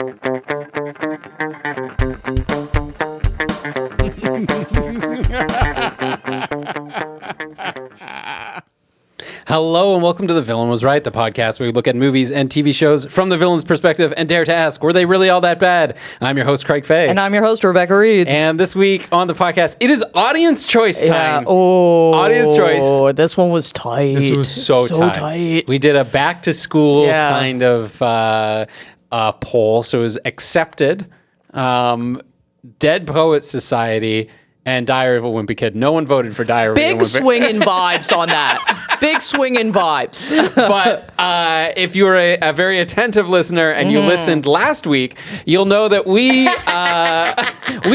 Hello and welcome to The Villain Was Right, the podcast where we look at movies and TV shows from the villain's perspective and dare to ask, were they really all that bad? I'm your host, Craig Fay. And I'm your host, Rebecca Reeds. And this week on the podcast, it is audience choice time. Yeah. Oh, audience choice. This one was tight. This was so tight. We did a back to school kind of poll, so it was accepted. Dead Poets Society and Diary of a Wimpy Kid. No one voted for Diary of a Wimpy Kid. Big swinging vibes on that. Big swinging vibes. But if you were a very attentive listener and you listened last week, you'll know that we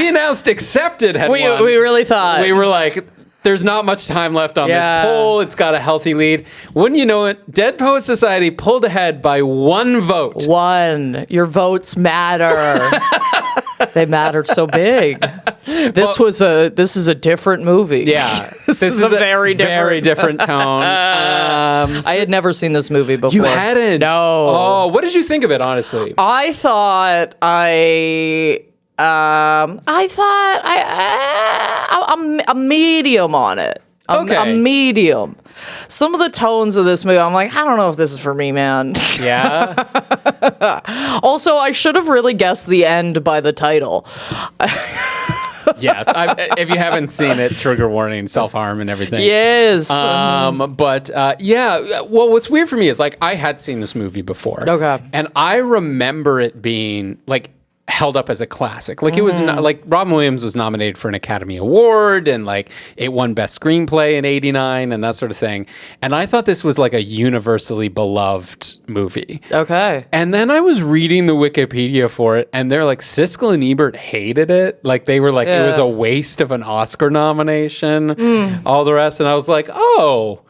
announced accepted had won. We really thought. We were like, there's not much time left on this poll. It's got a healthy lead. Wouldn't you know it, Dead Poet Society pulled ahead by one vote. One. Your votes matter. They mattered so big. This is a different movie. Yeah. this is a very different tone. I had never seen this movie before. You hadn't? No. Oh, what did you think of it, honestly? I thought I'm a medium on it. A medium. Some of the tones of this movie, I'm like, I don't know if this is for me, man. Yeah. Also, I should have really guessed the end by the title. Yeah, if you haven't seen it, trigger warning, self-harm and everything. Yes. Well, what's weird for me is, like, I had seen this movie before. Okay. And I remember it being, like, held up as a classic. Like, it was like Robin Williams was nominated for an Academy Award, and like it won Best Screenplay in '89 and that sort of thing. And I thought this was like a universally beloved movie. Okay. And then I was reading the Wikipedia for it, and they're like, Siskel and Ebert hated it. Like, they were like, it was a waste of an Oscar nomination, all the rest. And I was like, oh,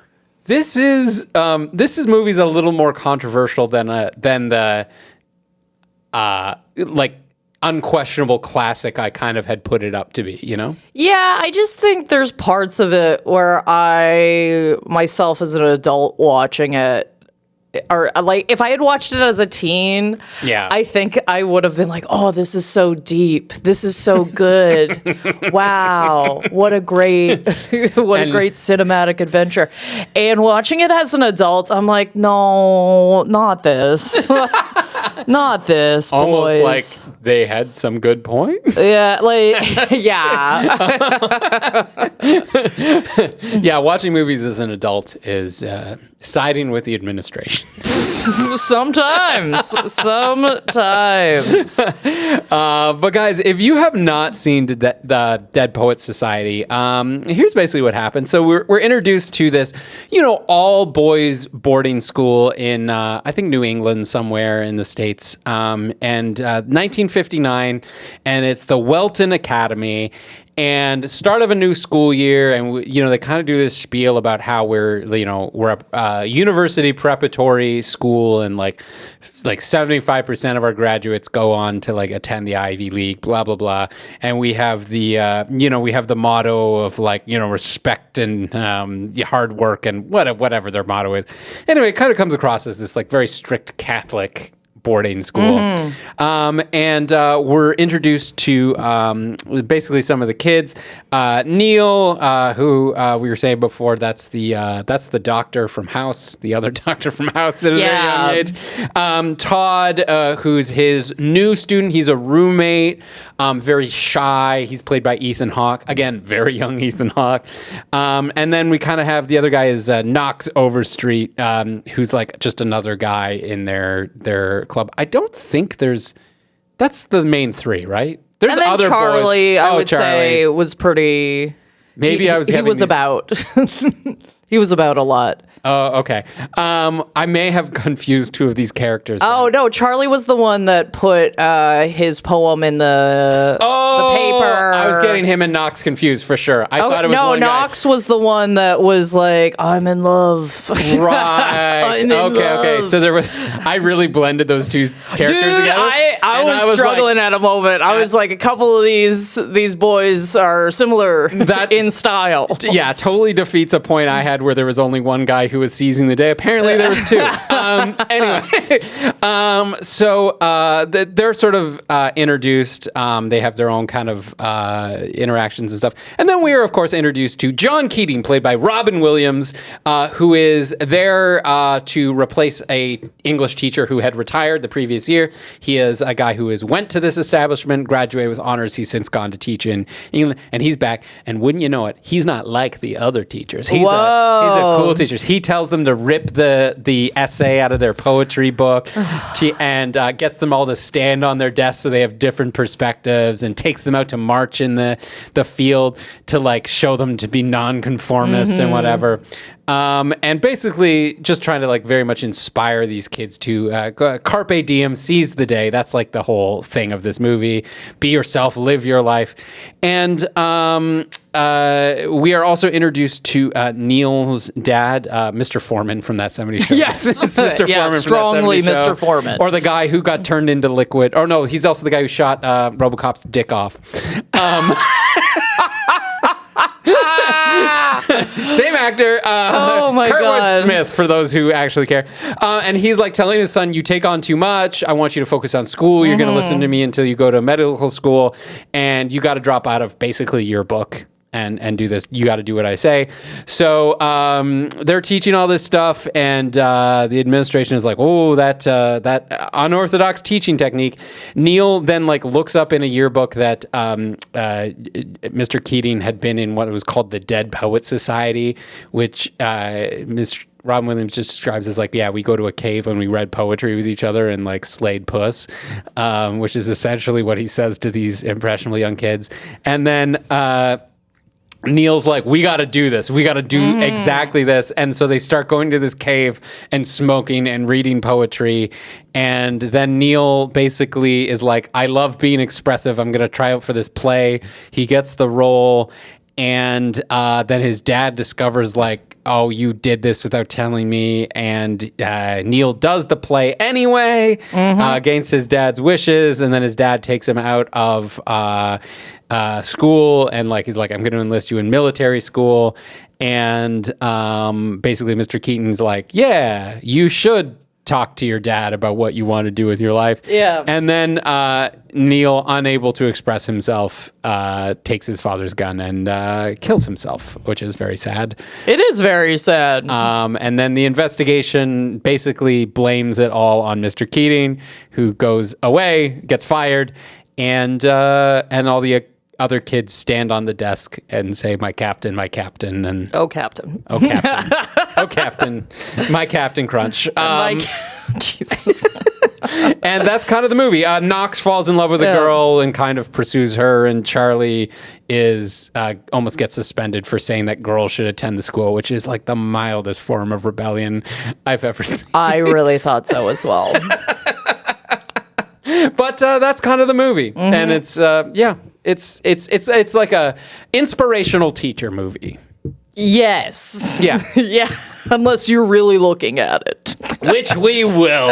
this is movies a little more controversial than the like unquestionable classic I kind of had put it up to be, you know? Yeah, I just think there's parts of it where I, myself as an adult watching it, or like if I had watched it as a teen, I think I would have been like, oh, this is so deep. This is so good. Wow. What a great cinematic adventure. And watching it as an adult, I'm like, no, not this. Not this, almost boys. Like they had some good points. Yeah, like, yeah. Yeah, watching movies as an adult is siding with the administration. Sometimes. But guys, if you have not seen the Dead Poets Society, here's basically what happened. So we're introduced to this, all boys boarding school in, I think, New England somewhere in the States, and 1959, and it's the Welton Academy. And start of a new school year, and they kind of do this spiel about how we're a university preparatory school, and like 75% of our graduates go on to like attend the Ivy League, blah blah blah. And we have the motto of respect and hard work and whatever their motto is. Anyway, it kind of comes across as this like very strict Catholic boarding school. And we're introduced to basically some of the kids. Neil, who we were saying before, that's the doctor from House, the other doctor from House at a very young age. Todd, who's his new student. He's a roommate, very shy. He's played by Ethan Hawke. Again, very young Ethan Hawke. And then we kind of have the other guy is Knox Overstreet, who's like just another guy in their club. I don't think that's the main three, right? There's and then other Charlie, boys. I would say, was pretty. Maybe he was about. He was about a lot. Oh, okay. I may have confused two of these characters. Oh, no. Charlie was the one that put his poem in the paper. I was getting him and Knox confused for sure. I thought it was one guy. Knox was the one that was like, I'm in love. Right. Okay. So I really blended those two characters together. I was struggling at a moment. I was like, a couple of these boys are similar in style. Yeah, totally defeats a point I had where there was only one guy who was seizing the day. Apparently there was two. Anyway, so they're sort of introduced. They have their own kind of interactions and stuff. And then we are, of course, introduced to John Keating, played by Robin Williams, who is there to replace a English teacher who had retired the previous year. He is a guy who went to this establishment, graduated with honors. He's since gone to teach in England, and he's back. And wouldn't you know it, he's not like the other teachers. He's a cool teacher. He tells them to rip the essay out of their poetry book and gets them all to stand on their desks so they have different perspectives, and takes them out to march in the field to like show them to be nonconformist and whatever. And basically just trying to like very much inspire these kids to carpe diem, seize the day. That's like the whole thing of this movie. Be yourself, live your life. And we are also introduced to Neil's dad, Mr. Foreman from That 70s Show. Yes. It's Mr. Yeah, Foreman strongly from That 70s Show. Mr. Foreman. Or the guy who got turned into liquid. Or no, he's also the guy who shot RoboCop's dick off. Same actor. Oh my Kurtwood Smith, for those who actually care. And he's like telling his son, you take on too much. I want you to focus on school. You're going to listen to me until you go to medical school. And you got to drop out of basically your book and do this. You got to do what I say. So they're teaching all this stuff, and the administration is like, oh, that unorthodox teaching technique. Neil then like looks up in a yearbook that Mr. Keating had been in what was called the Dead Poets Society, which Mr. Robin Williams just describes as like, yeah, we go to a cave and we read poetry with each other and like slayed puss, which is essentially what he says to these impressionable young kids. And then Neil's like, we got to do this. We got to do exactly this. And so they start going to this cave and smoking and reading poetry. And then Neil basically is like, I love being expressive. I'm going to try out for this play. He gets the role. And then his dad discovers like, oh, you did this without telling me. And Neil does the play anyway against his dad's wishes. And then his dad takes him out of school, and like he's like, I'm going to enlist you in military school. And basically Mr. Keaton's like, yeah, you should talk to your dad about what you want to do with your life. Yeah. And then Neil, unable to express himself, takes his father's gun and kills himself, which is very sad. It is very sad. And then the investigation basically blames it all on Mr. Keating, who goes away, gets fired, and all the other kids stand on the desk and say, my captain, and oh, Captain. Oh, Captain. Oh, Captain. My Captain Crunch. Jesus. And that's kind of the movie. Knox falls in love with a girl and kind of pursues her, and Charlie is almost gets suspended for saying that girls should attend the school, which is like the mildest form of rebellion I've ever seen. I really thought so as well. But that's kind of the movie. And it's it's like a inspirational teacher movie. Yes. Yeah. Yeah. Unless you're really looking at it. Which we will.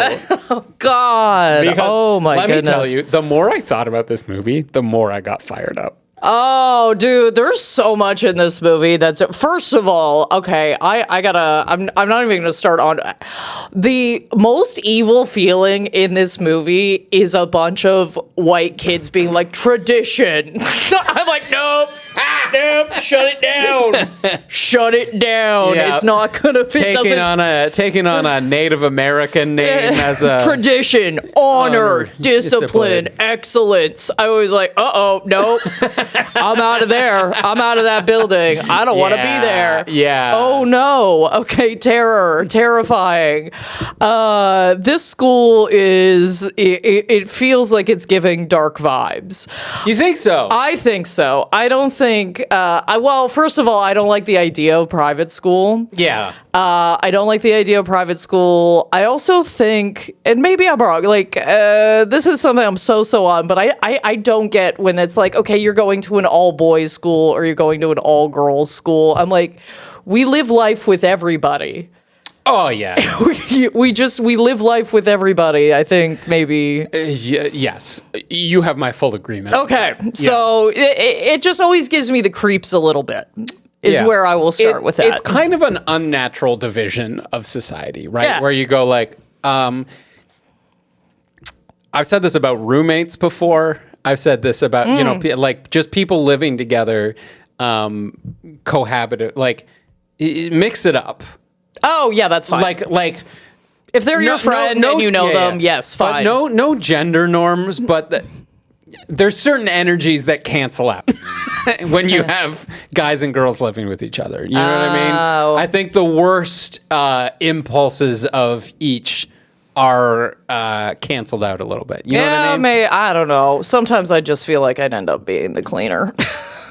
Oh, God. Because, oh, my goodness. Let me tell you, the more I thought about this movie, the more I got fired up. Oh, dude, there's so much in this movie that's, first of all, okay, I'm not even gonna start on, the most evil feeling in this movie is a bunch of white kids being like, tradition. I'm like, nope, shut it down. Shut it down. Yeah. It's not gonna be taking on a Native American name as a tradition, honor, discipline, excellence. I was like, nope. I'm out of there. I'm out of that building. I don't want to be there. Yeah. Oh no. Okay, terrifying. This school is, it feels like it's giving dark vibes. You think so? I think so. I don't think, well, first of all, I don't like the idea of private school. Yeah. I don't like the idea of private school. I also think, and maybe I'm wrong, like, this is something I'm so on, but I don't get when it's like, okay, you're going to an all-boys school or you're going to an all-girls school. I'm like, we live life with everybody. Oh yeah. we live life with everybody. I think maybe. Yes, you have my full agreement. Okay, so it just always gives me the creeps a little bit. Is where I will start with that. It's kind of an unnatural division of society, right? Yeah. Where you go like, I've said this about roommates before. I've said this about like just people living together, cohabit, like mix it up. Oh yeah, that's fine. Like if they're your friend and you know them, yes, fine. But no gender norms, but there's certain energies that cancel out when you have guys and girls living with each other. You know what I mean? I think the worst impulses of each are canceled out a little bit. You know what I mean? I don't know. Sometimes I just feel like I'd end up being the cleaner.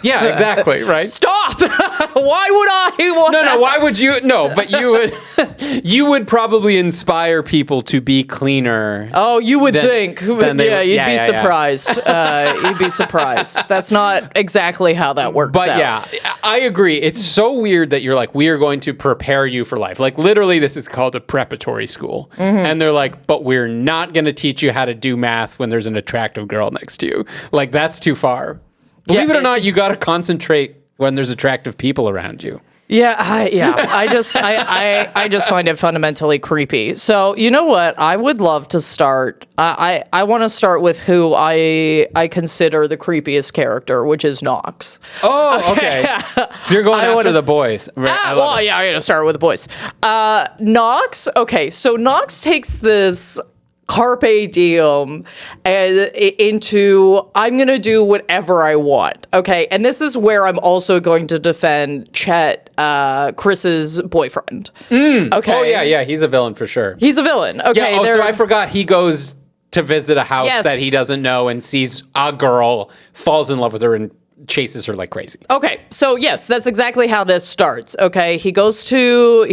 Yeah, exactly, right? Stop! Why would I want No, why would you? No, but you would probably inspire people to be cleaner. Oh, you would think. You'd be surprised. You'd be surprised. That's not exactly how that works But out. yeah, I agree. It's so weird that you're like, we are going to prepare you for life. Like literally this is called a preparatory school. And they're like, but we're not going to teach you how to do math when there's an attractive girl next to you. Like that's too far. Believe it or not, you got to concentrate when there's attractive people around you. I just find it fundamentally creepy. So you know what? I would love to start. I want to start with who I consider the creepiest character, which is Knox. Oh, okay. So you're going after the boys. I'm going to start with the boys. Knox. Okay, so Knox takes this carpe diem into I'm going to do whatever I want. Okay. And this is where I'm also going to defend Chet, Chris's boyfriend. Okay. Oh, yeah. He's a villain for sure. He's a villain. Okay. Yeah, so I forgot he goes to visit a house that he doesn't know and sees a girl, falls in love with her, and chases her like crazy. Okay, so yes, that's exactly how this starts. Okay, he goes to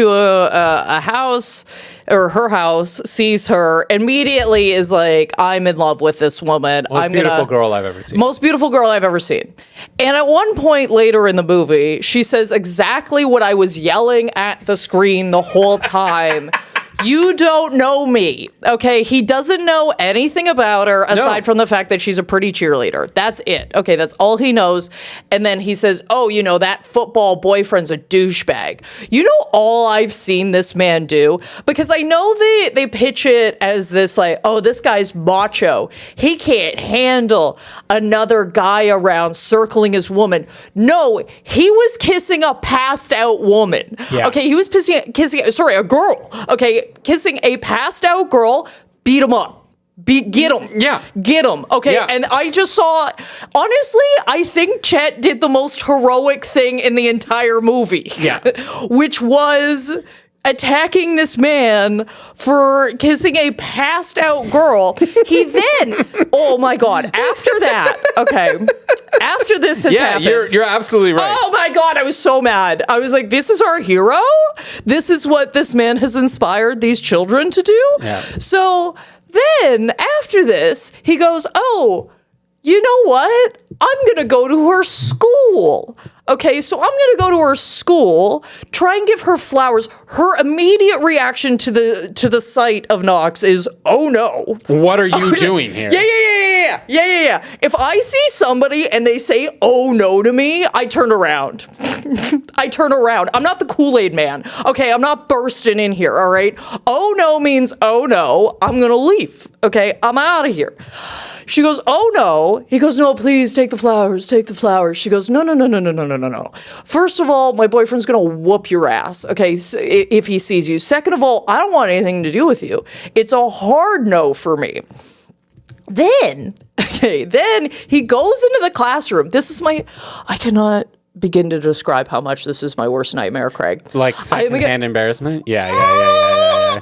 a house or her house, sees her, immediately is like, I'm in love with this woman. Most beautiful girl I've ever seen. Most beautiful girl I've ever seen. And at one point later in the movie, she says exactly what I was yelling at the screen the whole time. You don't know me. Okay, he doesn't know anything about her aside from the fact that she's a pretty cheerleader. That's it. Okay, that's all he knows. And then he says, oh, that football boyfriend's a douchebag. You know all I've seen this man do? Because I know they pitch it as this like, oh, this guy's macho. He can't handle another guy around circling his woman. No, he was kissing a passed out woman. Yeah. Okay, he was kissing a girl. Okay, kissing a passed out girl, beat him up. Get him. Yeah. Get him. Okay. Yeah. And I just saw, honestly, I think Chet did the most heroic thing in the entire movie. Yeah. Which was attacking this man for kissing a passed out girl. He then, oh my God, after that, okay, after this has happened. You're absolutely right. Oh my God, I was so mad. I was like, this is our hero? This is what this man has inspired these children to do? Yeah. So then after this, he goes, oh, you know what? I'm going to go to her school. Okay, so I'm going to go to her school, try and give her flowers. Her immediate reaction to the sight of Knox is, oh no. What are you doing here? Yeah. If I see somebody and they say, oh no to me, I turn around. I turn around. I'm not the Kool-Aid man. Okay, I'm not bursting in here, all right? Oh no means, oh no, I'm going to leave. Okay, I'm out of here. She goes, oh no. He goes, no, please take the flowers, take the flowers. She goes, no. First of all, my boyfriend's going to whoop your ass, okay, if he sees you. Second of all, I don't want anything to do with you. It's a hard no for me. Then he goes into the classroom. I cannot begin to describe how much this is my worst nightmare, Craig. Like secondhand embarrassment? Yeah. I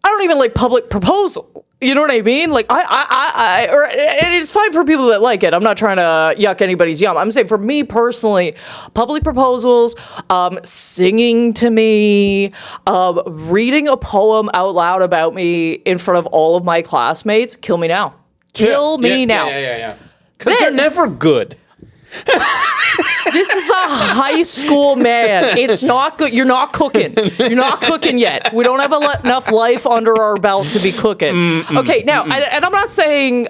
don't even like public proposal. You know what I mean? Like and it's fine for people that like it. I'm not trying to yuck anybody's yum. I'm saying for me personally, public proposals, singing to me, reading a poem out loud about me in front of all of my classmates, kill me now. Kill me now. Yeah. Because they're never good. This is a high school man. It's not good. You're not cooking. You're not cooking yet. We don't have enough life under our belt to be cooking. Okay, now, and I'm not saying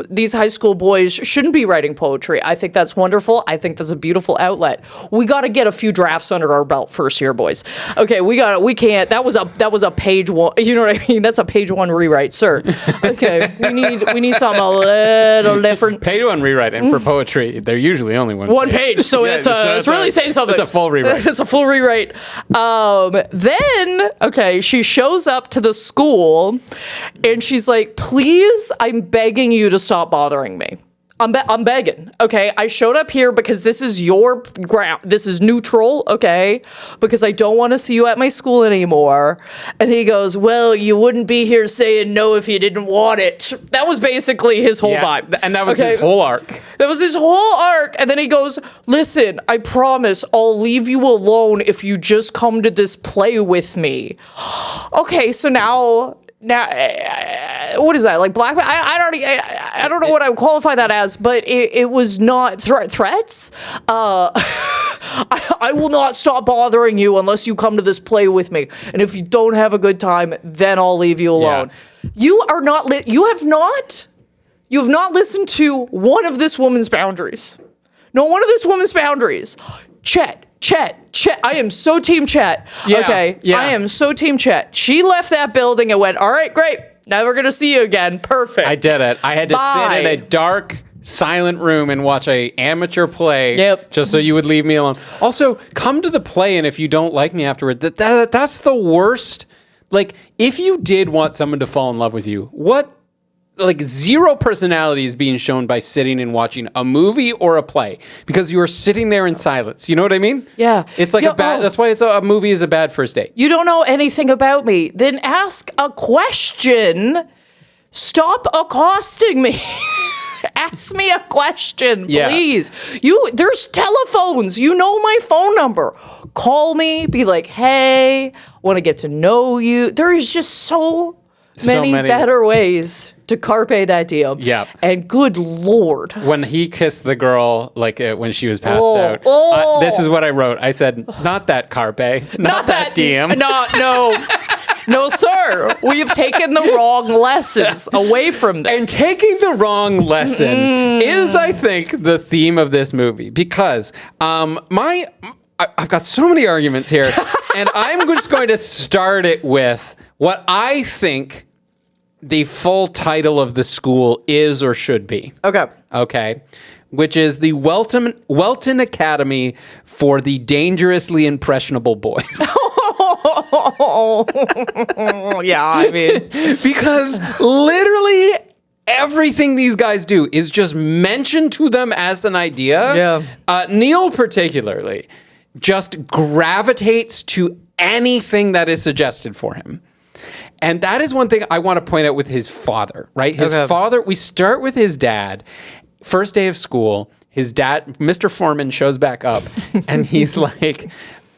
these high school boys shouldn't be writing poetry. I think that's wonderful. I think that's a beautiful outlet. We got to get a few drafts under our belt first here, boys. Okay, we can't. That was a page one. You know what I mean? That's a page one rewrite, sir. Okay, we need something a little different. Page one rewrite, and for poetry, they're usually only one page. So it's really saying something. It's a full rewrite. It's a full rewrite. Then, okay, she shows up to the school, and she's like, "Please, I'm begging you to stop bothering me. I'm begging, okay? I showed up here because this is your ground. This is neutral, okay? Because I don't want to see you at my school anymore." And he goes, "Well, you wouldn't be here saying no if you didn't want it." That was basically his whole vibe. And that was his whole arc. That was his whole arc. And then he goes, "Listen, I promise I'll leave you alone if you just come to this play with me." Okay, so now, what is that, like blackmail? I don't know what I would qualify that as, but it was not threats. I will not stop bothering you unless you come to this play with me, and if you don't have a good time, then I'll leave you alone. You are not you have not listened to one of this woman's boundaries. No, one of this woman's boundaries. Chet. I am so team Chet. Yeah, okay. yeah. I am so team Chet. She left that building and went, "All right, great. Never going to see you again. Perfect." I did it. I had to sit in a dark, silent room and watch a amateur play just so you would leave me alone. Also, come to the play, and if you don't like me afterward, that's the worst. Like, if you did want someone to fall in love with you, zero personality is being shown by sitting and watching a movie or a play, because you are sitting there in silence. You know what I mean? Yeah. It's like that's why a movie is a bad first date. You don't know anything about me. Then ask a question. Stop accosting me. Ask me a question, please. There's telephones. You know my phone number. Call me. Be like, "Hey, want to get to know you." There is just so many better ways to carpe that diem. Yeah. And good Lord. When he kissed the girl, when she was passed out, this is what I wrote. I said, "Not that carpe. Not that diem." No, sir. We have taken the wrong lessons away from this. And taking the wrong lesson is, I think, the theme of this movie, because I've got so many arguments here, and I'm just going to start it with what I think the full title of the school is or should be. Okay. Which is the Welton Academy for the Dangerously Impressionable Boys. Yeah, I mean. Because literally everything these guys do is just mentioned to them as an idea. Yeah. Neil particularly just gravitates to anything that is suggested for him. And that is one thing I want to point out with his father, right? His father, we start with his dad. First day of school, his dad, Mr. Foreman, shows back up, and he's like,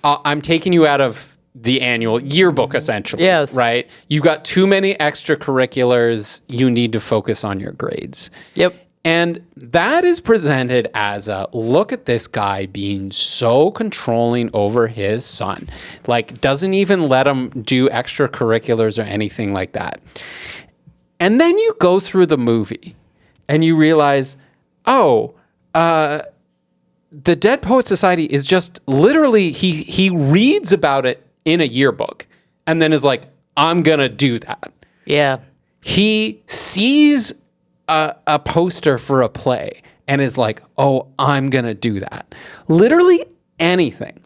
"I'm taking you out of the annual yearbook, essentially." Yes. Right? You've got too many extracurriculars. You need to focus on your grades. Yep. And that is presented as a look at this guy being so controlling over his son. Like, doesn't even let him do extracurriculars or anything like that. And then you go through the movie and you realize, the Dead Poets Society is just literally, he reads about it in a yearbook and then is like, "I'm going to do that." Yeah. He sees a poster for a play and is like, "Oh, I'm going to do that." Literally anything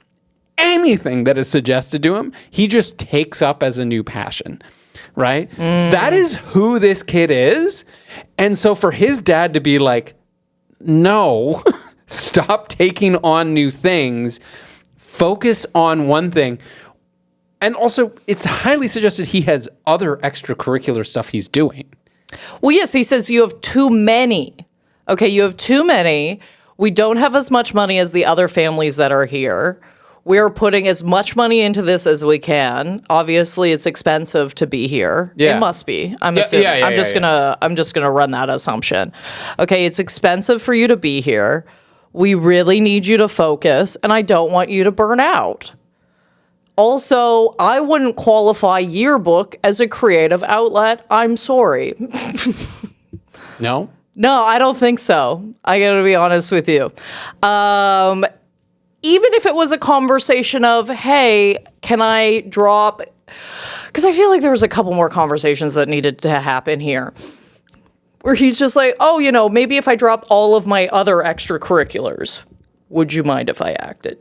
that is suggested to him, he just takes up as a new passion, right? So that is who this kid is. And so for his dad to be like, "No, stop taking on new things, focus on one thing." And also, it's highly suggested he has other extracurricular stuff he's doing. Well, yes, he says you have too many. Okay, you have too many. We don't have as much money as the other families that are here. We're putting as much money into this as we can. Obviously, it's expensive to be here. Yeah. It must be. I'm assuming. I'm just gonna run that assumption. Okay, it's expensive for you to be here. We really need you to focus, and I don't want you to burn out. Also, I wouldn't qualify yearbook as a creative outlet. I'm sorry. No? No, I don't think so. I gotta be honest with you. Even if it was a conversation of, hey, can I drop... Because I feel like there was a couple more conversations that needed to happen here. Where he's just like, oh, maybe if I drop all of my other extracurriculars, would you mind if I acted?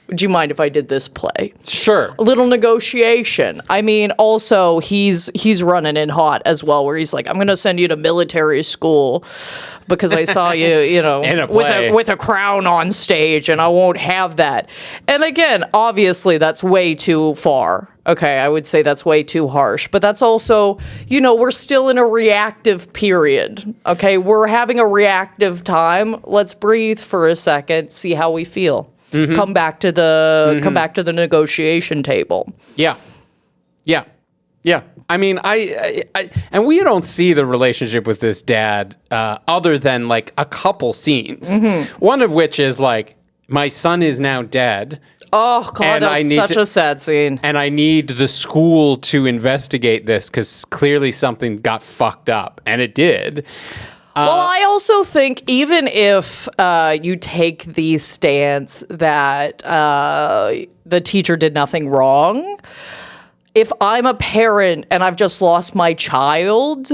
Would you mind if I did this play? Sure. A little negotiation. I mean, also, he's running in hot as well, where he's like, I'm going to send you to military school because I saw you, in a play. with a crown on stage, and I won't have that. And again, obviously, that's way too far. Okay, I would say that's way too harsh. But that's also, we're still in a reactive period. Okay, we're having a reactive time. Let's breathe for a second, see how we feel. Mm-hmm. Come back to the negotiation table. Yeah. I mean, I and we don't see the relationship with this dad other than like a couple scenes. Mm-hmm. One of which is like, my son is now dead. Oh God, that's such a sad scene. And I need the school to investigate this because clearly something got fucked up, and it did. Well, I also think even if you take the stance that the teacher did nothing wrong, if I'm a parent and I've just lost my child,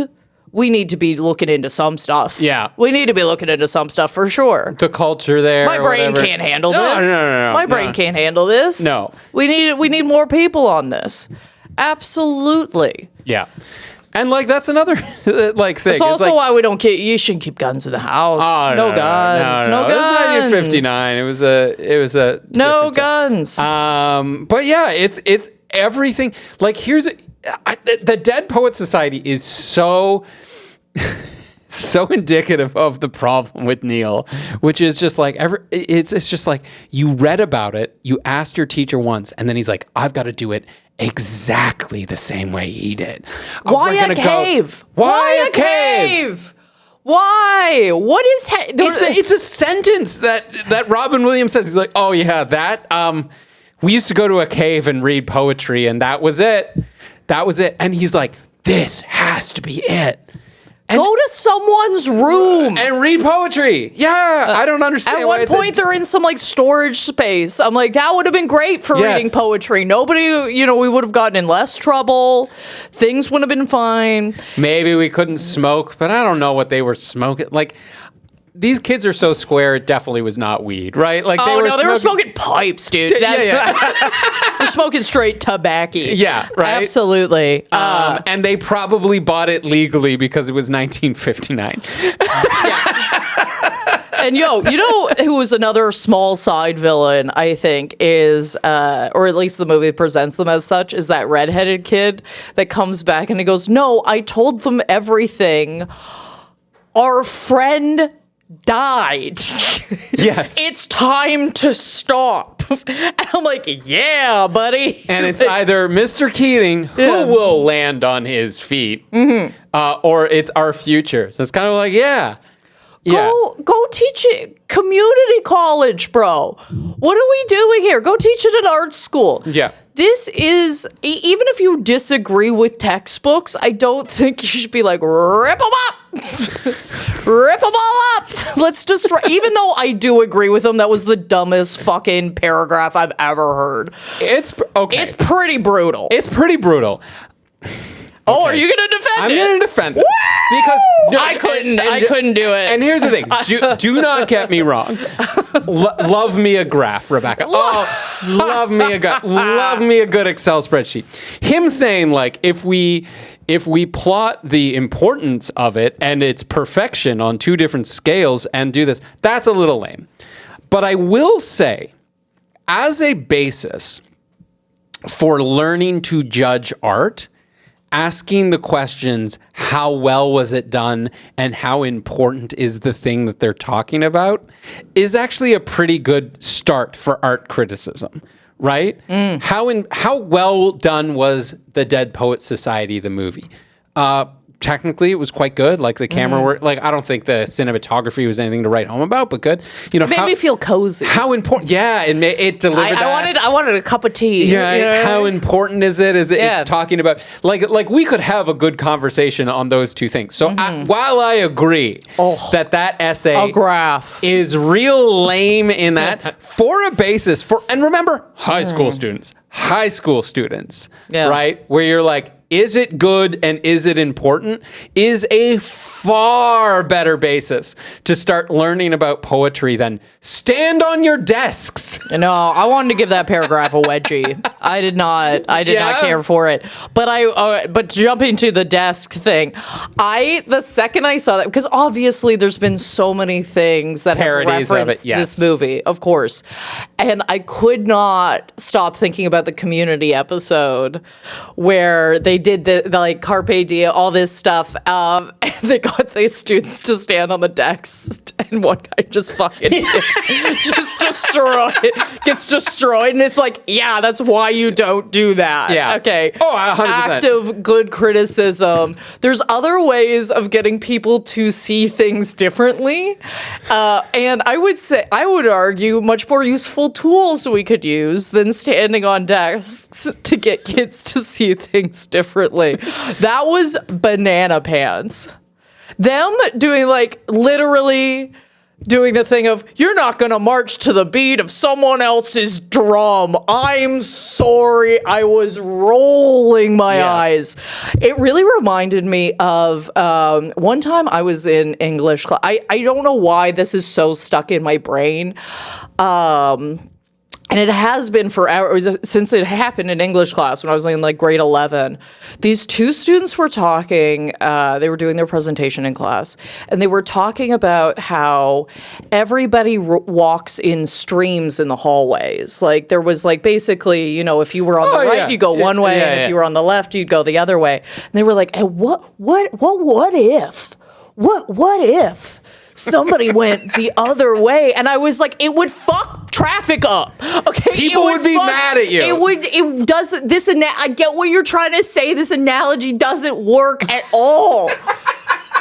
we need to be looking into some stuff. Yeah. We need to be looking into some stuff for sure. The culture there. My brain can't handle this. No. My brain can't handle this. No. We need more people on this. Absolutely. Yeah. And like that's another like thing. It's also why we don't you shouldn't keep guns in the house. Oh, no guns. No guns. It was 1959. It was a no guns. But yeah, it's everything. Like the Dead Poet Society is so indicative of the problem with Neil, which is just like it's just like you read about it, you asked your teacher once, and then he's like, I've got to do it exactly the same way he did. Why a cave? Why a cave? Why? What is... It's a sentence that Robin Williams says. He's like, oh yeah, that... we used to go to a cave and read poetry, and that was it. That was it. And he's like, this has to be it. And go to someone's room and read poetry. Yeah, I don't understand. At one point, they're in some like storage space. I'm like, that would have been great for reading poetry. Nobody, we would have gotten in less trouble. Things would have been fine. Maybe we couldn't smoke, but I don't know what they were smoking. Like, these kids are so square. It definitely was not weed, right? Like they were smoking pipes, dude. Yeah. They're smoking straight tobacco. Yeah, right. Absolutely. And they probably bought it legally because it was 1959. And who was another small side villain, I think, is, or at least the movie presents them as such, is that redheaded kid that comes back and he goes, no, I told them everything. Our friend died. Yes. It's time to stop. And I'm like, yeah, buddy. And it's either Mr. Keating, who will land on his feet, or it's our future. So it's kind of like, Go teach it. Community college, bro. What are we doing here? Go teach it at art school. Yeah. This is, even if you disagree with textbooks, I don't think you should be like, rip them up. Rip them all up. Let's destroy. Even though I do agree with them, that was the dumbest fucking paragraph I've ever heard. It's okay. It's pretty brutal. Okay. Oh, are you going to defend it? I'm going to defend it. Because I couldn't do it. And here's the thing. Do not get me wrong. Love me a graph, Rebecca. Love me a good Excel spreadsheet. Him saying, like, if we plot the importance of it and its perfection on two different scales and do this, that's a little lame. But I will say, as a basis for learning to judge art, asking the questions, how well was it done and how important is the thing that they're talking about, is actually a pretty good start for art criticism, right? How well done was the Dead Poets Society, the movie? technically it was quite good. Like the camera work, like I don't think the cinematography was anything to write home about, but good. You know, it made me feel cozy. How important? Yeah, it delivered. I wanted a cup of tea. Yeah, you know? How important is it? It's talking about like we could have a good conversation on those two things. So while I agree that essay is real lame in that for a basis and remember high school students, right? Where you're like, is it good and is it important? Is a far better basis to start learning about poetry than stand on your desks. No, I wanted to give that paragraph a wedgie. I did not care for it. But jumping to the desk thing, the second I saw that, because obviously there's been so many things that parodies have referenced this movie, of course, and I could not stop thinking about the Community episode where they did the like Carpe Diem, all this stuff, and they got the students to stand on the decks, and one guy just fucking gets destroyed, and it's like, yeah, that's why you don't do that. Yeah. Okay. Oh, 100%. Active good criticism. There's other ways of getting people to see things differently, and I would argue much more useful tools we could use than standing on desks to get kids to see things differently. That was banana pants. Them doing literally doing the thing of, you're not going to march to the beat of someone else's drum. I'm sorry. I was rolling my eyes. It really reminded me of one time I was in English class. I don't know why this is so stuck in my brain. And it has been forever, since it happened in English class when I was in grade 11. These two students were talking, they were doing their presentation in class, and they were talking about how everybody walks in streams in the hallways. Like there was basically, if you were on the right, you'd go one way, and if you were on the left, you'd go the other way. And they were like, hey, what if somebody went the other way? And I was like, it would fuck traffic up. Okay, people would be mad at you. It doesn't. I get what you're trying to say. This analogy doesn't work at all.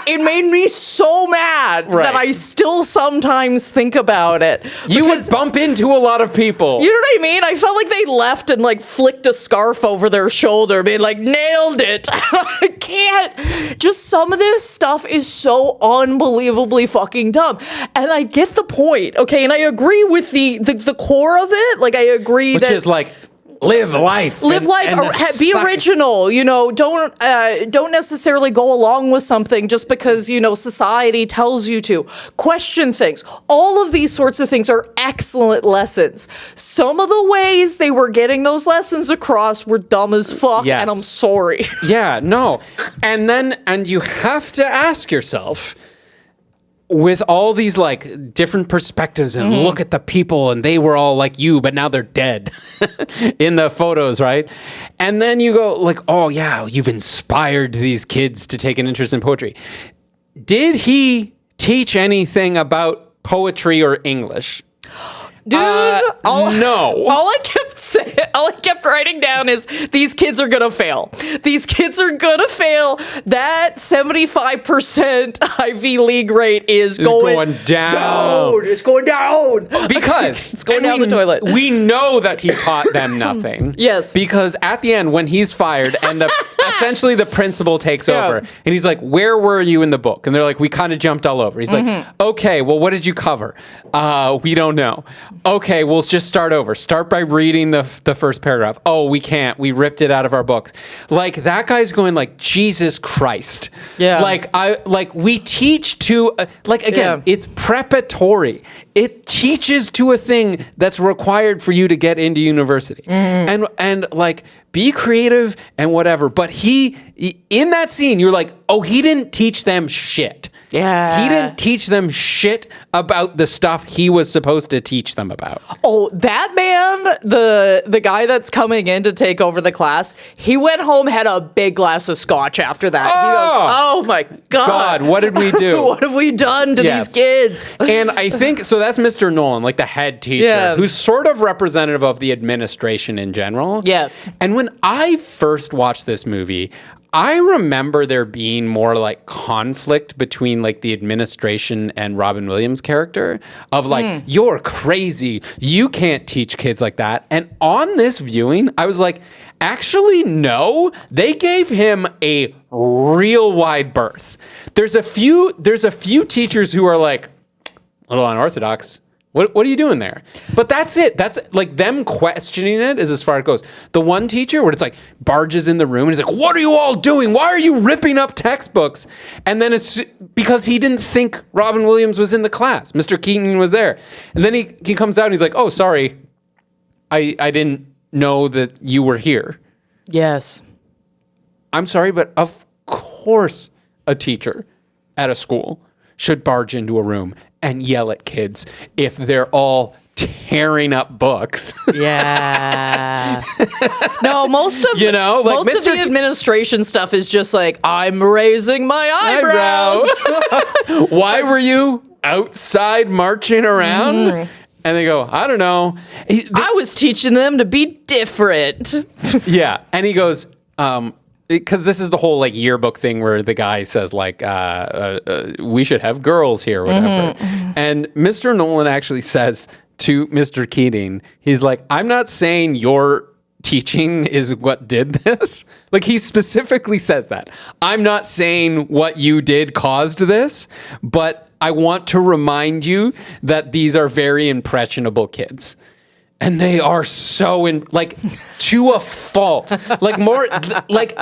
It made me so mad that I still sometimes think about it. You would bump into a lot of people. You know what I mean? I felt like they left and flicked a scarf over their shoulder, being like, nailed it. I can't. Just some of this stuff is so unbelievably fucking dumb. And I get the point, okay? And I agree with the core of it. I agree Which is live life. Live life. Be original. Don't necessarily go along with something just because, society tells you to. Question things. All of these sorts of things are excellent lessons. Some of the ways they were getting those lessons across were dumb as fuck, and I'm sorry. Yeah, no. And you have to ask yourself, with all these different perspectives and look at the people and they were all like you, but now they're dead in the photos, right? And then you go oh yeah, you've inspired these kids to take an interest in poetry. Did he teach anything about poetry or English? Dude, no. All I kept writing down is these kids are gonna fail. These kids are gonna fail. That 75% Ivy League rate is going down. It's going down because it's going down the toilet. We know that he taught them nothing. Yes, because at the end when he's fired and essentially the principal takes over and he's like, "Where were you in the book?" And they're like, "We kind of jumped all over." He's like, "Okay, well, what did you cover?" We don't know. Okay, we'll just start over. Start by reading the first paragraph. Oh, we can't. We ripped it out of our books. That guy's going Jesus Christ. Yeah. We teach to again, it's preparatory. It teaches to a thing that's required for you to get into university. And be creative and whatever. But he in that scene, you're like, "Oh, he didn't teach them shit." Yeah. He didn't teach them shit about the stuff he was supposed to teach them about. Oh, that man, the guy that's coming in to take over the class, he went home, had a big glass of scotch after that. He goes, oh my God. What did we do? What have we done to these kids? And I think, so that's Mr. Nolan, the head teacher, who's sort of representative of the administration in general. Yes. And when I first watched this movie, I remember there being more like conflict between like the administration and Robin Williams' character of like, you're crazy. You can't teach kids like that. And on this viewing, I was like, actually, no, they gave him a real wide berth. There's a few teachers who are like a little unorthodox. What are you doing there? But that's it. That's like them questioning it is as far as it goes. The one teacher where it's like barges in the room and he's like, what are you all doing? Why are you ripping up textbooks? And then it's because he didn't think Robin Williams was in the class. Mr. Keaton was there. And then he comes out and he's like, oh, sorry. I didn't know that you were here. Yes. I'm sorry, but of course a teacher at a school should barge into a room and yell at kids if they're all tearing up books. Yeah. No, most of like the administration stuff is just like, I'm raising my eyebrows. Why were you outside marching around? And they go, I don't know. I was teaching them to be different. Yeah. And he goes, because this is the whole like yearbook thing where the guy says like, we should have girls here, whatever. And Mr. Nolan actually says to Mr. Keating, he's like, I'm not saying your teaching is what did this. Like he specifically says that. I'm not saying what you did caused this, but I want to remind you that these are very impressionable kids. And they are so to a fault. Like more like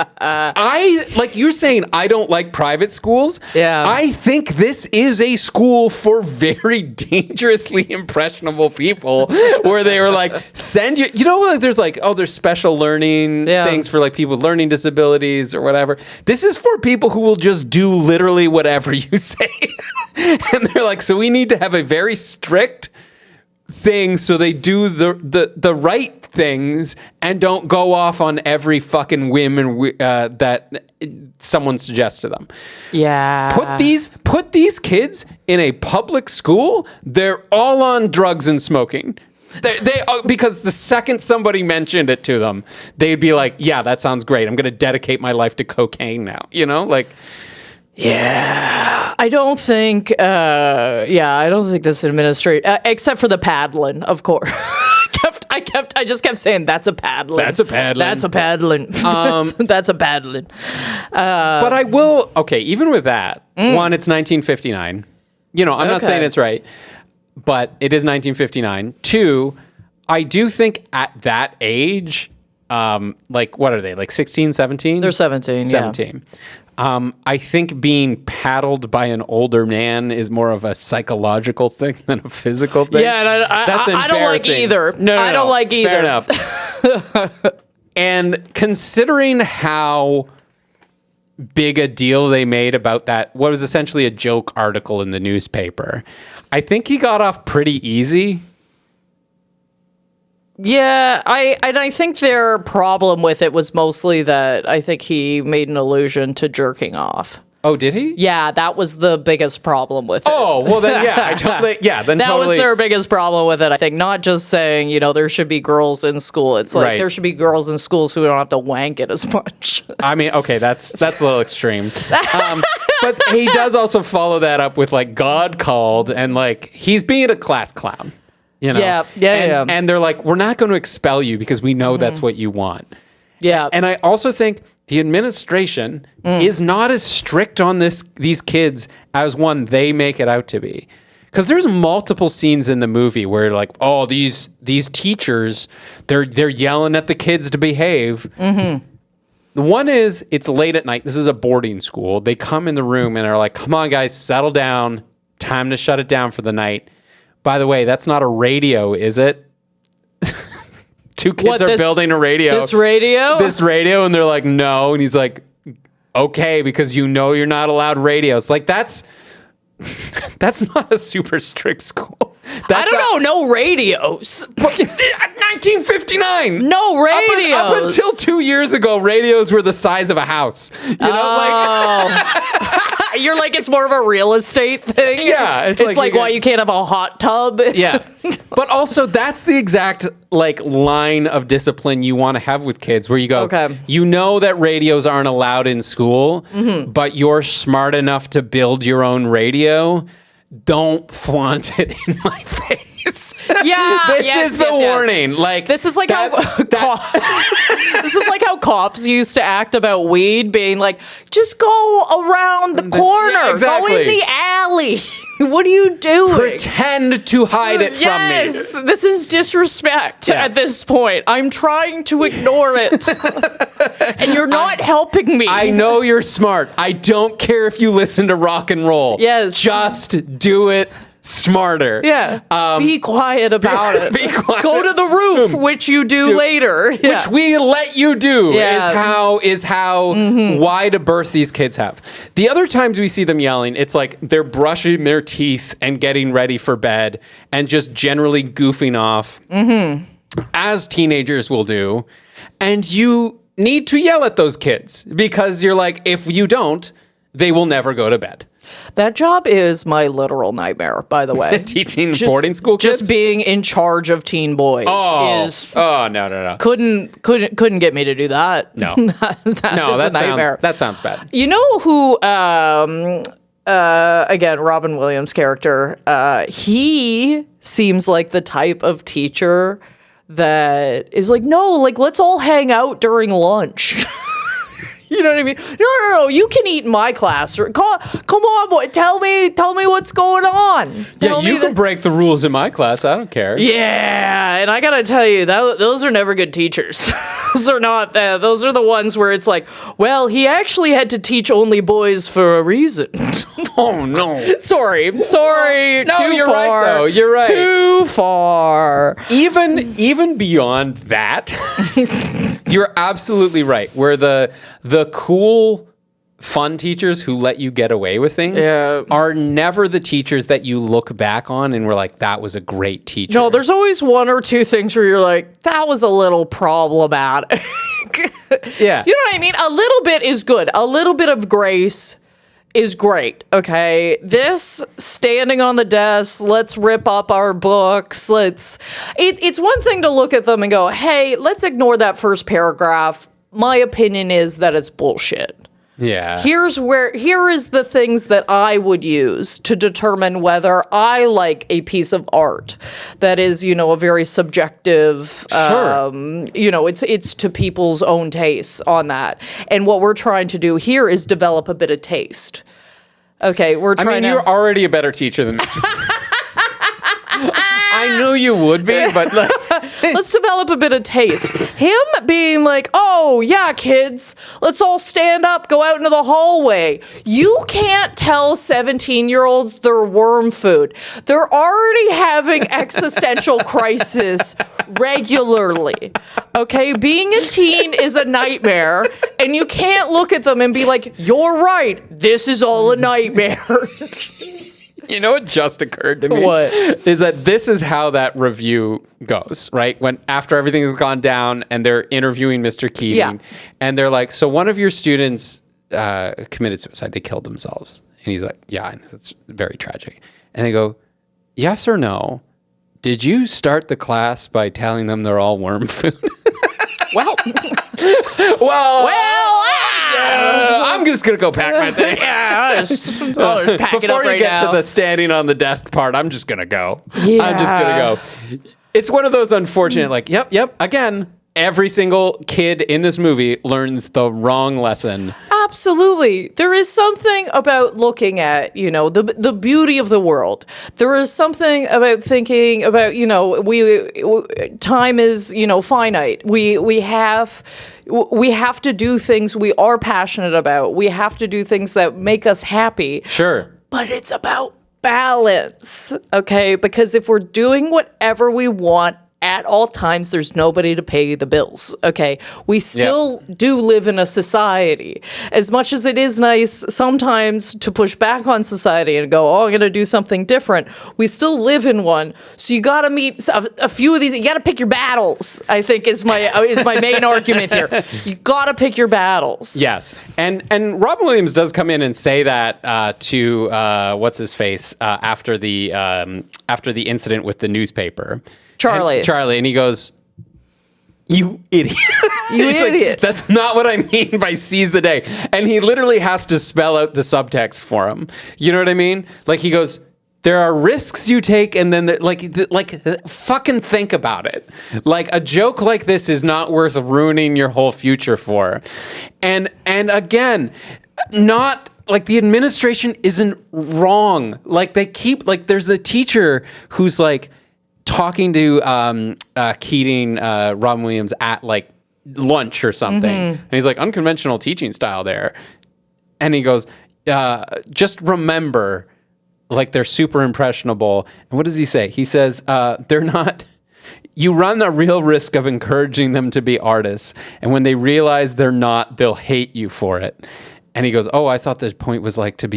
you're saying I don't like private schools. Yeah. I think this is a school for very dangerously impressionable people where they were like, send you like there's like, oh, there's special learning things for like people with learning disabilities or whatever. This is for people who will just do literally whatever you say. And they're like, so we need to have a very strict thing so they do the right things and don't go off on every fucking whim and that someone suggests to them. Yeah. Put these kids in a public school. They're all on drugs and smoking. They because the second somebody mentioned it to them, they'd be like, yeah, that sounds great. I'm going to dedicate my life to cocaine now. Yeah, I don't think this administration, except for the paddling, of course. I just kept saying, that's a paddling. That's a paddling. That's a paddling. That's a paddling. But I will, even with that, one, it's 1959. I'm not saying it's right, but it is 1959. Two, I do think at that age, what are they, like 16, 17? They're 17, 17. Yeah. I think being paddled by an older man is more of a psychological thing than a physical thing. Yeah, and I don't like either. No, I don't like either. Fair enough. And considering how big a deal they made about that, what was essentially a joke article in the newspaper, I think he got off pretty easy. Yeah, I think their problem with it was mostly that I think he made an allusion to jerking off. Oh, did he? Yeah, that was the biggest problem with it. Oh, well then, yeah, that was their biggest problem with it. I think not just saying, there should be girls in school. It's like there should be girls in schools who don't have to wank it as much. I mean, okay, that's a little extreme. But he does also follow that up with like God called and like he's being a class clown. Yeah. And they're like, we're not going to expel you because we know that's what you want. Yeah. And I also think the administration is not as strict on these kids as one they make it out to be. Because there's multiple scenes in the movie where like, oh, these teachers, they're yelling at the kids to behave. Mm-hmm. The one is, it's late at night. This is a boarding school. They come in the room and are like, come on, guys, settle down. Time to shut it down for the night. By the way, that's not a radio, is it? Two kids are building a radio. This radio? And they're like, no. And he's like, okay, because you're not allowed radios. Like, that's not a super strict school. I don't know. No radios. 1959. No radios. Up until 2 years ago, radios were the size of a house. You're like, it's more of a real estate thing. Yeah, it's like why you can't have a hot tub. Yeah, but also that's the exact like line of discipline you want to have with kids, where you go, Okay. you know that radios aren't allowed in school, but you're smart enough to build your own radio. Don't flaunt it in my face. Yeah, this is the warning. Like this is like how this is like how cops used to act about weed, being like, just go around the corner, exactly. go in the alley. What are you doing? Pretend to hide it from me. Yes, this is disrespect at this point. I'm trying to ignore it, and you're not helping me. I know you're smart. I don't care if you listen to rock and roll. Yes, just do it smarter. Yeah. Be quiet about it. Be quiet. Go to the roof, which you do later. Yeah. Which we let you do is how wide a berth these kids have. The other times we see them yelling, it's like they're brushing their teeth and getting ready for bed and just generally goofing off as teenagers will do. And you need to yell at those kids because you're like, if you don't, they will never go to bed. That job is my literal nightmare, by the way. Teaching boarding school kids? Just being in charge of teen boys is... Oh, no. Couldn't get me to do that. No. that sounds bad. You know who, again, Robin Williams' character, he seems like the type of teacher that is like, no, like, let's all hang out during lunch. You know what I mean? No. You can eat in my class. Come on, boy. Tell me what's going on. You can break the rules in my class. I don't care. Yeah, and I gotta tell you, those are never good teachers. Those are not. Those are the ones where it's like, well, he actually had to teach only boys for a reason. Oh no. Sorry. No, too you're far. Right though. You're right. Too far. Even beyond that, you're absolutely right. Where the cool, fun teachers who let you get away with things are never the teachers that you look back on and we're like, that was a great teacher. No, there's always one or two things where you're like, that was a little problematic. Yeah. You know what I mean? A little bit is good. A little bit of grace is great, okay? This standing on the desk, let's rip up our books, it's one thing to look at them and go, hey, let's ignore that first paragraph. My opinion is that it's bullshit. Yeah. Here is the things that I would use to determine whether I like a piece of art that is, a very subjective, it's to people's own tastes on that. And what we're trying to do here is develop a bit of taste. Okay, you're already a better teacher than me. I knew you would be, but let's develop a bit of taste. Him being like, oh, yeah, kids, let's all stand up, go out into the hallway. You can't tell 17-year-olds they're worm food. They're already having existential crisis regularly. Okay, being a teen is a nightmare, and you can't look at them and be like, you're right, this is all a nightmare. You know what just occurred to me? What? Is that this is how that review goes, right? When after everything has gone down and they're interviewing Mr. Keating, and they're like, so one of your students committed suicide, they killed themselves. And he's like, yeah, that's very tragic. And they go, yes or no, did you start the class by telling them they're all worm food? Well, I'm just gonna go pack my thing. I'll just pack it up right now. Before you get to the standing on the desk part, I'm just gonna go. Yeah. I'm just gonna go. It's one of those unfortunate, like, yep. Again, every single kid in this movie learns the wrong lesson. Absolutely. There is something about looking at, the beauty of the world. There is something about thinking about, time is, finite. We have to do things we are passionate about. We have to do things that make us happy. Sure. But it's about balance, okay? Because if we're doing whatever we want at all times, there's nobody to pay the bills. Okay. We still do live in a society. As much as it is nice sometimes to push back on society and go, oh, I'm going to do something different, we still live in one. So you got to meet a few of these. You got to pick your battles, I think is my main argument here. You got to pick your battles. Yes. And Robin Williams does come in and say that to what's his face after the incident with the newspaper. Charlie, and he goes, "You idiot! You idiot! Like, that's not what I mean by seize the day." And he literally has to spell out the subtext for him. You know what I mean? Like he goes, "There are risks you take, and then fucking think about it. Like a joke like this is not worth ruining your whole future for." And again, not. Like the administration isn't wrong. Like they keep there's the teacher who's like talking to Keating, Robin Williams at like lunch or something, and he's like unconventional teaching style there, and he goes, just remember, like they're super impressionable. And what does he say? He says they're not. You run a real risk of encouraging them to be artists, and when they realize they're not, they'll hate you for it. And he goes, oh, I thought the point was like to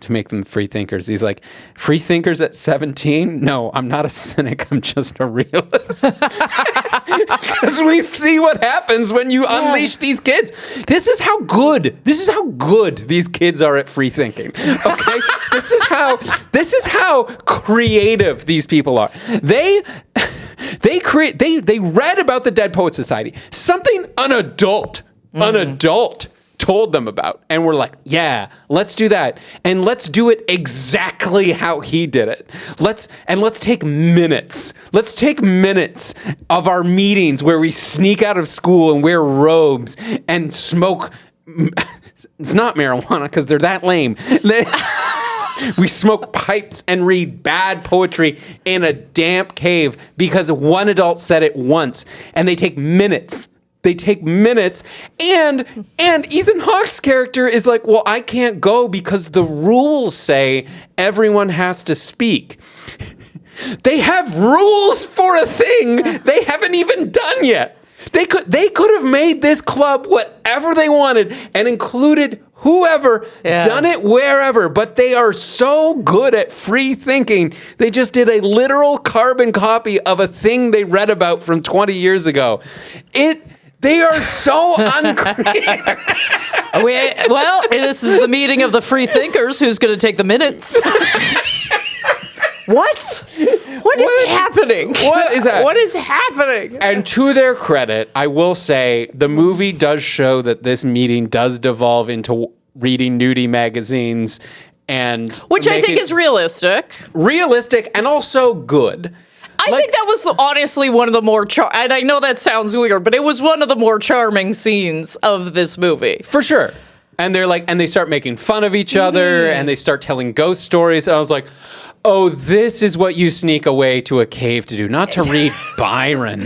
make them free thinkers. He's like, free thinkers at 17? No, I'm not a cynic. I'm just a realist. Because we see what happens when you unleash these kids. This is how good these kids are at free thinking. Okay? This is how creative these people are. They read about the Dead Poets Society. Something an adult told them about, and we're like, yeah, let's do that, and let's do it exactly how he did it. Let's take minutes of our meetings where we sneak out of school and wear robes and smoke. It's not marijuana because they're that lame. We smoke pipes and read bad poetry in a damp cave because one adult said it once, and they take minutes. And Ethan Hawke's character is like, well, I can't go because the rules say everyone has to speak. They have rules for a thing they haven't even done yet. They could have made this club whatever they wanted and included whoever, done it wherever, but they are so good at free thinking. They just did a literal carbon copy of a thing they read about from 20 years ago. They are so uncreative. Well, this is the meeting of the free thinkers. Who's going to take the minutes? What is happening? What is that? What is happening? And to their credit, I will say the movie does show that this meeting does devolve into reading nudie magazines, and which I think is realistic and also good. I think that was honestly one of the more and I know that sounds weird, but it was one of the more charming scenes of this movie. For sure. And they're like, and they start making fun of each other, and they start telling ghost stories. And I was like, oh, this is what you sneak away to a cave to do, not to read Byron.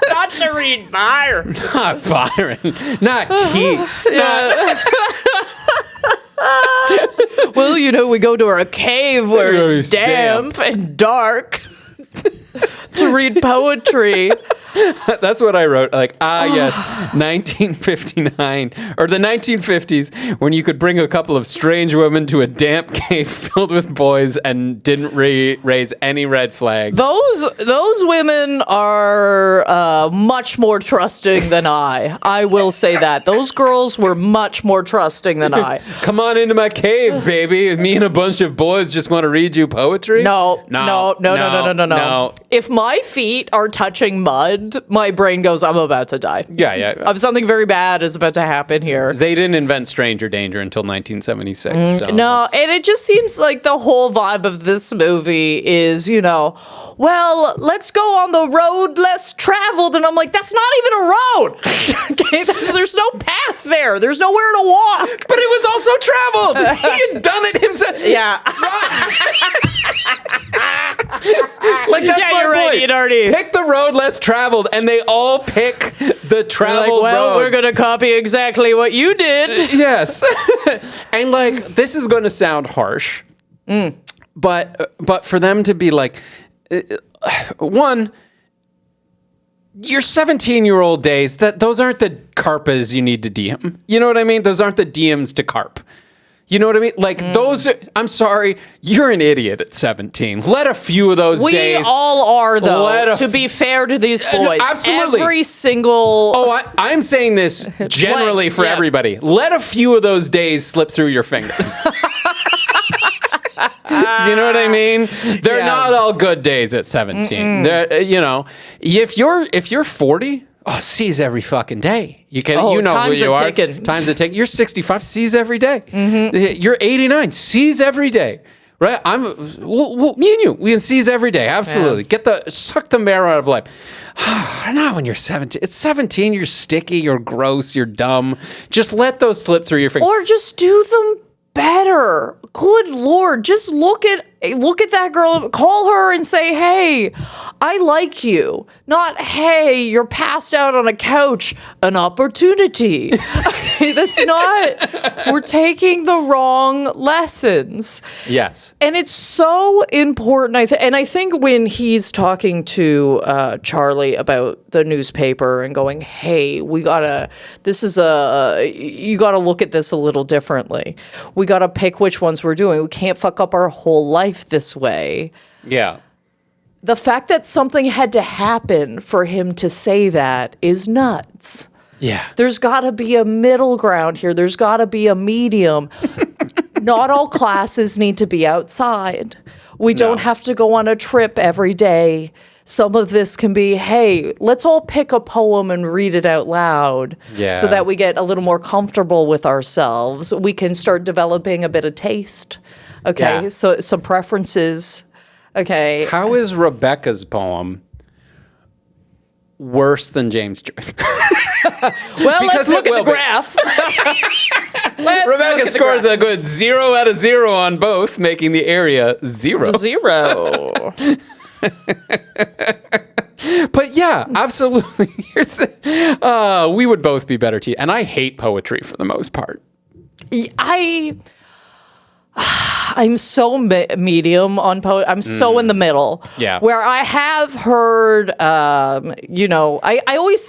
Not to read Byron. Not Byron. Not Keats. Well, we go to a cave where it's damp and dark to read poetry. That's what I wrote. Like, yes, 1959 or the 1950s, when you could bring a couple of strange women to a damp cave filled with boys and didn't raise any red flag. Those women are much more trusting than I. I will say that those girls were much more trusting than I. Come on into my cave, baby. Me and a bunch of boys just want to read you poetry. No. If my feet are touching mud, my brain goes, I'm about to die. Yeah. Something very bad is about to happen here. They didn't invent stranger danger until 1976. No, and it just seems like the whole vibe of this movie is, well, let's go on the road less traveled. And I'm like, that's not even a road. Okay, there's no path there. There's nowhere to walk. But it was also traveled. He had done it himself. Yeah. Like, that's my you're point. Right. You'd already pick the road less traveled, and they all pick the traveled road. We're going to copy exactly what you did. Yes. And this is going to sound harsh, but for them to be like, one, your 17-year-old days, those aren't the carpas you need to DM. You know what I mean? Those aren't the DMs to carp. You know what I mean? Like I'm sorry, you're an idiot at 17. Let a few of those days. We all are, though, to be fair to these boys. Absolutely. Every single... I'm saying this generally for everybody. Let a few of those days slip through your fingers. You know what I mean? They're not all good days at 17. You know, if you're 40... Oh, C's every fucking day. You can, you know who you are. Time's a tick. You're 65. C's every day. You're 89. C's every day. Right? Me and you. We can C's every day. Absolutely. Suck the marrow out of life. Not when you're 17. It's 17. You're sticky. You're gross. You're dumb. Just let those slip through your fingers. Or just do them better. Good Lord. Just look at that girl, call her and say, hey, I like you. Not, hey, you're passed out on a couch, an opportunity. That's not, we're taking the wrong lessons. Yes. And it's so important. And I think when he's talking to Charlie about the newspaper and going, hey, you gotta look at this a little differently. We gotta pick which ones we're doing. We can't fuck up our whole life this way. Yeah. The fact that something had to happen for him to say that is nuts. Yeah. There's got to be a middle ground here. There's got to be a medium. Not all classes need to be outside. We don't have to go on a trip every day. Some of this can be, hey, let's all pick a poem and read it out loud so that we get a little more comfortable with ourselves. We can start developing a bit of taste. Okay, so some preferences. Okay. How is Rebecca's poem worse than James Joyce? Well, let's look at the graph. Rebecca scores a good 0 out of 0 on both, making the area 0. 0. But yeah, absolutely. Here's we would both be better to you. And I hate poetry for the most part. I'm so medium on poetry. I'm so in the middle. Yeah. Where I have heard, I always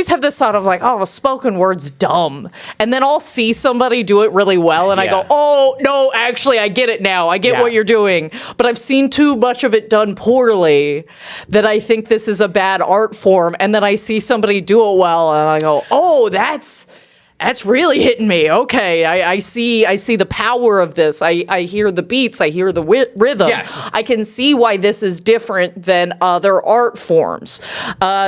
have this thought of like, oh, a spoken word's dumb. And then I'll see somebody do it really well and I go, oh, no, actually, I get it now. I get what you're doing. But I've seen too much of it done poorly that I think this is a bad art form. And then I see somebody do it well and I go, oh, that's really hitting me. Okay, I see the power of this. I hear the beats. I hear the rhythm. Yes. I can see why this is different than other art forms.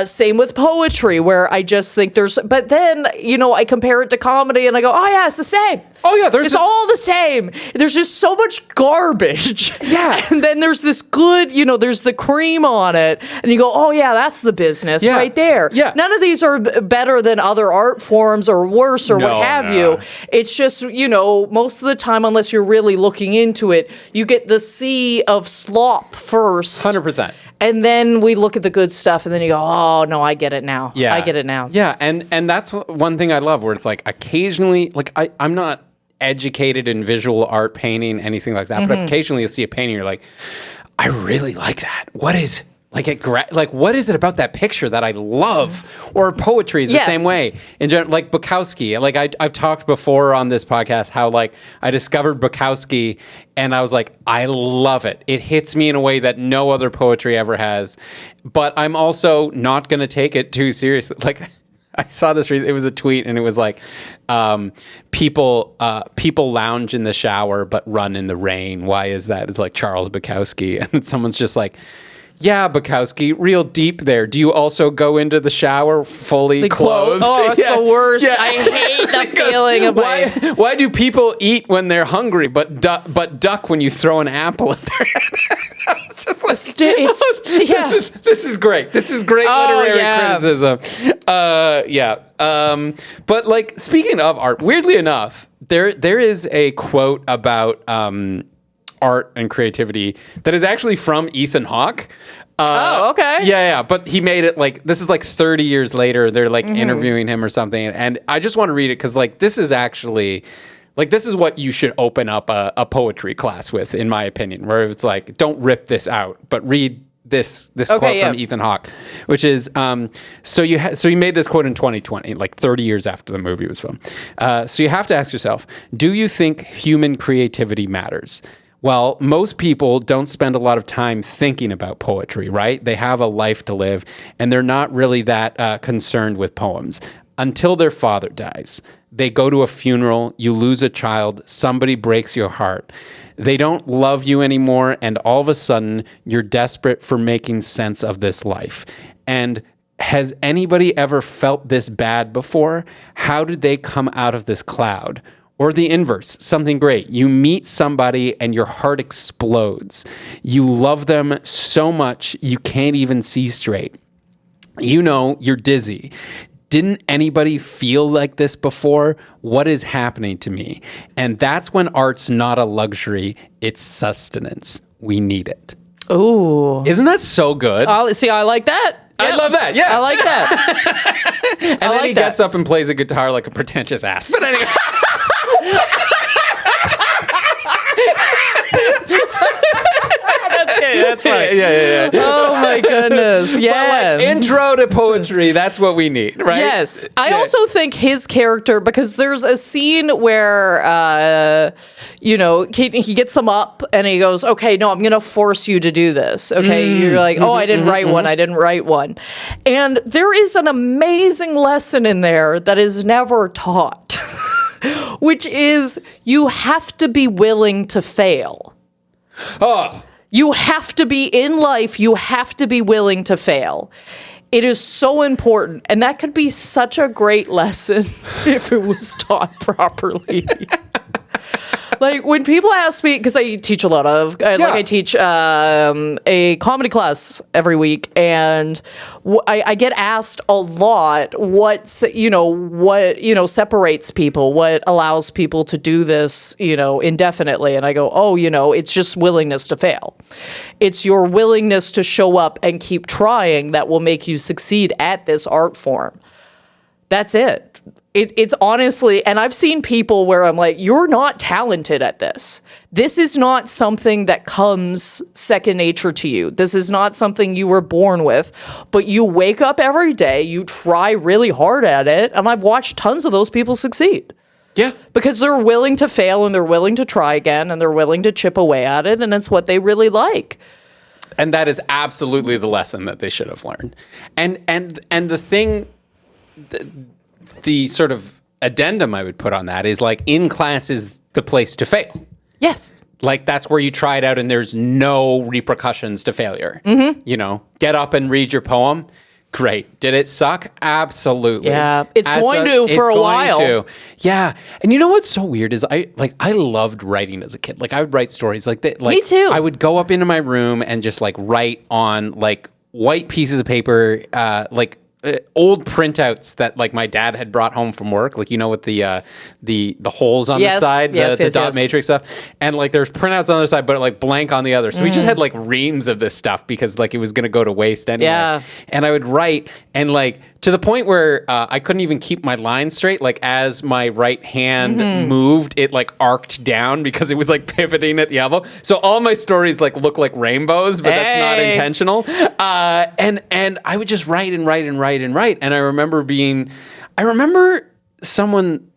Same with poetry, where I just think but then, I compare it to comedy and I go, oh yeah, it's the same. Oh yeah, it's all the same. There's just so much garbage. Yeah. And then there's this good, there's the cream on it. And you go, oh yeah, that's the business right there. Yeah. None of these are better than other art forms or worse or what have you. It's just, most of the time, unless you're really looking into it, you get the sea of slop first. 100%. And then we look at the good stuff and then you go, oh, no, I get it now. Yeah. I get it now. Yeah, and that's one thing I love where it's like occasionally, like I'm not educated in visual art, painting, anything like that, but occasionally you'll see a painting, you're like, I really like that. What is... what is it about that picture that I love? Or poetry is the same way. In general, like Bukowski. Like I've talked before on this podcast how like I discovered Bukowski and I was like, I love it. It hits me in a way that no other poetry ever has. But I'm also not going to take it too seriously. Like I saw this. It was a tweet and it was like, people lounge in the shower but run in the rain. Why is that? It's like Charles Bukowski, and someone's just like, yeah, Bukowski, real deep there. Do you also go into the shower fully clothed? Oh, it's the worst. Yeah. I hate that feeling of why do people eat when they're hungry but duck when you throw an apple at their head? It's just like, this is great. This is great literary criticism. But like, speaking of art, weirdly enough, there is a quote about art and creativity that is actually from Ethan Hawke. Oh, okay. Yeah. But he made it like, this is like 30 years later. They're like interviewing him or something. And I just want to read it because like, this is actually Like, this is what you should open up a poetry class with, in my opinion, where it's like, don't rip this out, but read this quote from Ethan Hawke, which is, so you made this quote in 2020, like 30 years after the movie was filmed. So you have to ask yourself, do you think human creativity matters? Well, most people don't spend a lot of time thinking about poetry, right? They have a life to live, and they're not really that concerned with poems until their father dies. They go to a funeral, you lose a child, somebody breaks your heart. They don't love you anymore, and all of a sudden, you're desperate for making sense of this life. And has anybody ever felt this bad before? How did they come out of this cloud? Or the inverse, something great. You meet somebody and your heart explodes. You love them so much you can't even see straight. You know, you're dizzy. Didn't anybody feel like this before? What is happening to me? And that's when art's not a luxury, it's sustenance. We need it. Ooh. Isn't that so good? See, I like that. I love that. Yeah. I like that. And then he gets up and plays a guitar like a pretentious ass. But anyway. That's right. Yeah. Oh my goodness. Yeah. Like, intro to poetry. That's what we need, right? Yes. I also think his character, because there's a scene where, he gets them up and he goes, okay, no, I'm going to force you to do this. Okay. You're like, oh, I didn't write one. I didn't write one. And there is an amazing lesson in there that is never taught, which is you have to be willing to fail. Oh. You have to be in life, you have to be willing to fail. It is so important. And that could be such a great lesson if it was taught properly. Like, when people ask me, because I teach a lot of, I teach a comedy class every week, and I get asked a lot what separates people, what allows people to do this, indefinitely. And I go, it's just willingness to fail. It's your willingness to show up and keep trying that will make you succeed at this art form. That's it. It's honestly, and I've seen people where I'm like, you're not talented at this. This is not something that comes second nature to you. This is not something you were born with, but you wake up every day, you try really hard at it, and I've watched tons of those people succeed. Yeah. Because they're willing to fail, and they're willing to try again, and they're willing to chip away at it, and it's what they really like. And that is absolutely the lesson that they should have learned. And the thing... The sort of addendum I would put on that is, like, in class is the place to fail. Yes. Like, that's where you try it out and there's no repercussions to failure. Get up and read your poem. Great. Did it suck? Absolutely. Yeah. It's going to for a while. Yeah. And you know what's so weird is I loved writing as a kid. Like, I would write stories like that. Like, me too. I would go up into my room and just, like, write on, like, white pieces of paper, old printouts that, like, my dad had brought home from work, like, with the holes on the side, the dot matrix stuff, and, like, there's printouts on the other side, but, like, blank on the other. So we just had, like, reams of this stuff because, like, it was going to go to waste anyway. Yeah. And I would write, and, like, to the point where I couldn't even keep my lines straight. Like, as my right hand moved, it, like, arced down because it was, like, pivoting at the elbow. So all my stories, like, look like rainbows, but that's not intentional. And I would just write and write and write and write. And I remember someone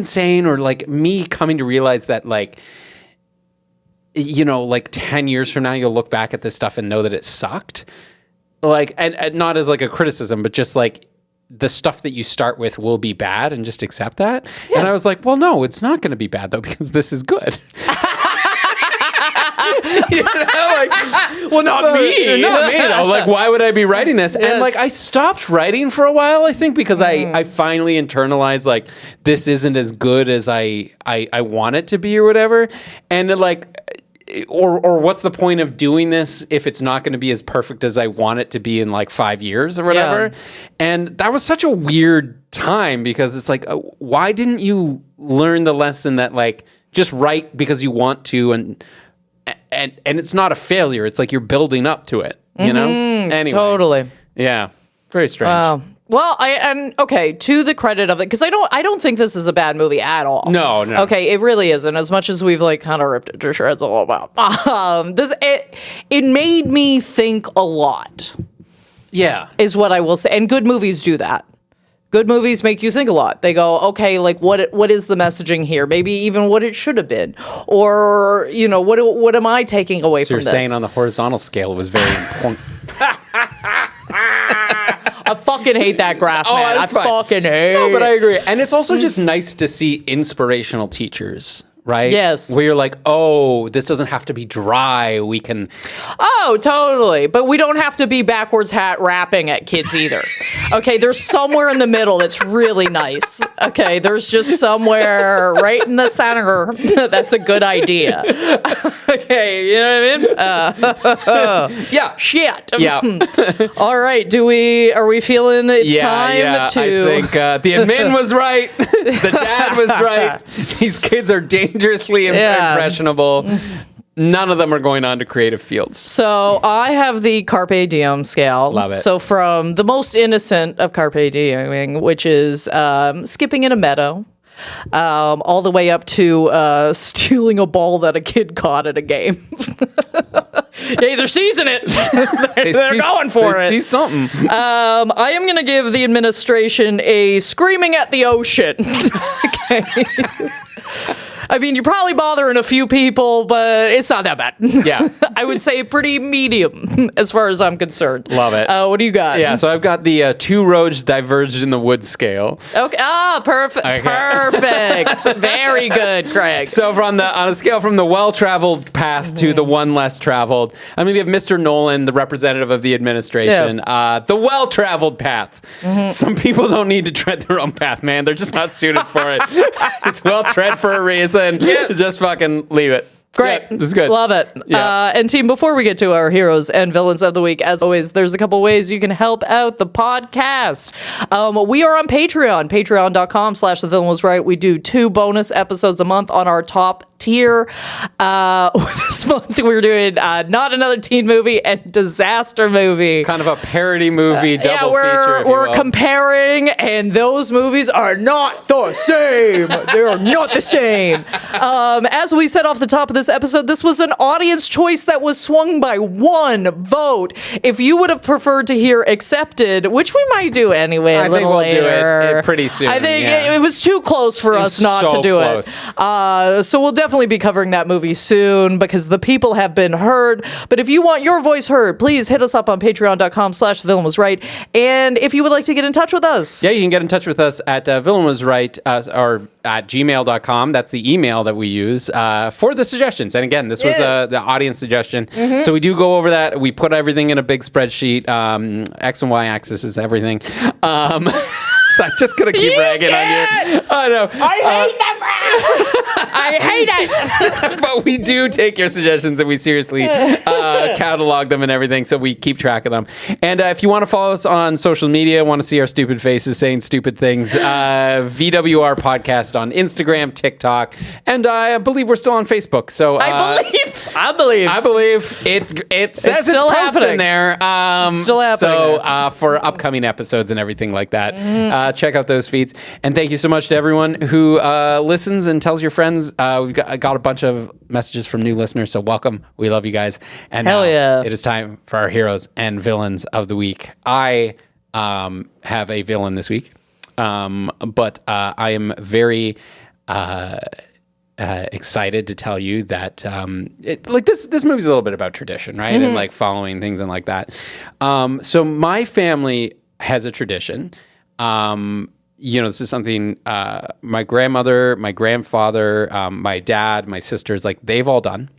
saying, or, like, me coming to realize that, like, like 10 years from now, you'll look back at this stuff and know that it sucked. Like, and not as, like, a criticism, but just, like, the stuff that you start with will be bad, and just accept that. Yeah. And I was like, well, no, it's not going to be bad, though, because this is good. Well, not me. Not me, though. Like, why would I be writing this? Yes. And, like, I stopped writing for a while, I think, because I finally internalized, like, this isn't as good as I want it to be, or whatever. And, like... Or what's the point of doing this if it's not going to be as perfect as I want it to be in, like, 5 years or whatever? Yeah. And that was such a weird time, because it's like, why didn't you learn the lesson that, like, just write because you want to, and it's not a failure. It's like you're building up to it, you know? Anyway. Totally. Yeah. Very strange. Wow. Well, to the credit of it, because I don't think this is a bad movie at all. No. Okay, it really isn't. As much as we've like kind of ripped it to shreds all about. It made me think a lot. Yeah, is what I will say. And good movies do that. Good movies make you think a lot. They go, okay, like what is the messaging here? Maybe even what it should have been, or what am I taking away from this? You're saying on the horizontal scale it was very important. I fucking hate that graph, man. I fucking hate it. No, but I agree. And it's also just nice to see inspirational teachers, right? Yes. Where you're like, oh, this doesn't have to be dry. We can... Oh, totally. But we don't have to be backwards hat rapping at kids either. Okay, there's somewhere in the middle that's really nice. Okay, there's just somewhere right in the center that's a good idea. Okay, you know what I mean? Yeah. Shit. Yeah. All right, are we feeling it's time to... I think the admin was right. The dad was right. These kids are dangerously impressionable. None of them are going on to creative fields. So I have the Carpe Diem scale. Love it. So from the most innocent of Carpe Dieming, which is skipping in a meadow, all the way up to stealing a ball that a kid caught at a game. Yeah, they're seizing it. they're going for it. See something. I am going to give the administration a screaming at the ocean. Okay. I mean, you're probably bothering a few people, but it's not that bad. Yeah. I would say pretty medium as far as I'm concerned. Love it. What do you got? Yeah, so I've got the two roads diverged in the wood scale. Okay. Perfect. Okay. Perfect. Very good, Craig. So on a scale from the well-traveled path to the one less traveled, I mean, we have Mr. Nolan, the representative of the administration, the well-traveled path. Mm-hmm. Some people don't need to tread their own path, man. They're just not suited for it. It's well-tread for a reason. Just fucking leave it. Great. Yeah, this is good. Love it. Yeah. And team, before we get to our heroes and villains of the week, as always, there's a couple ways you can help out the podcast. We are on Patreon, patreon.com/The Villain Was Right. We do 2 bonus episodes a month on our top tier. This month we're doing Not Another Teen Movie and Disaster Movie. Kind of a parody movie, double feature. We're comparing, and those movies are not the same. They are not the same. As we said off the top of this episode, this was an audience choice that was swung by 1 vote. If you would have preferred to hear Accepted, which we might do anyway a little later. I think we'll do it pretty soon. I think it was too close for us not to do it. So we'll definitely be covering that movie soon because the people have been heard. But if you want your voice heard, please hit us up on patreon.com/The Villain Was Right. And if you would like to get in touch with us. Yeah, you can get in touch with us at villainwasright or at gmail.com. That's the email that we use for the suggestions. And again, this was the audience suggestion. Mm-hmm. So we do go over that. We put everything in a big spreadsheet. X and Y axis is everything. So I'm just going to keep ragging on you. Oh, no. I hate them. I hate it. But we do take your suggestions and we seriously catalog them and everything. So we keep track of them. And if you want to follow us on social media, want to see our stupid faces saying stupid things, VWR Podcast on Instagram, TikTok, and I believe we're still on Facebook. So I believe it says it's posted in there. Still happening. So for upcoming episodes and everything like that, check out those feeds. And thank you so much to everyone who listens and tells your friends. We've got a bunch of messages from new listeners, so welcome. We love you guys. And hell yeah, it is time for our heroes and villains of the week. I have a villain this week, but I am very excited to tell you that this movie's a little bit about tradition, right? Mm-hmm. And like following things and like that. So my family has a tradition. This is something my grandmother, my grandfather, my dad, my sisters, like they've all done.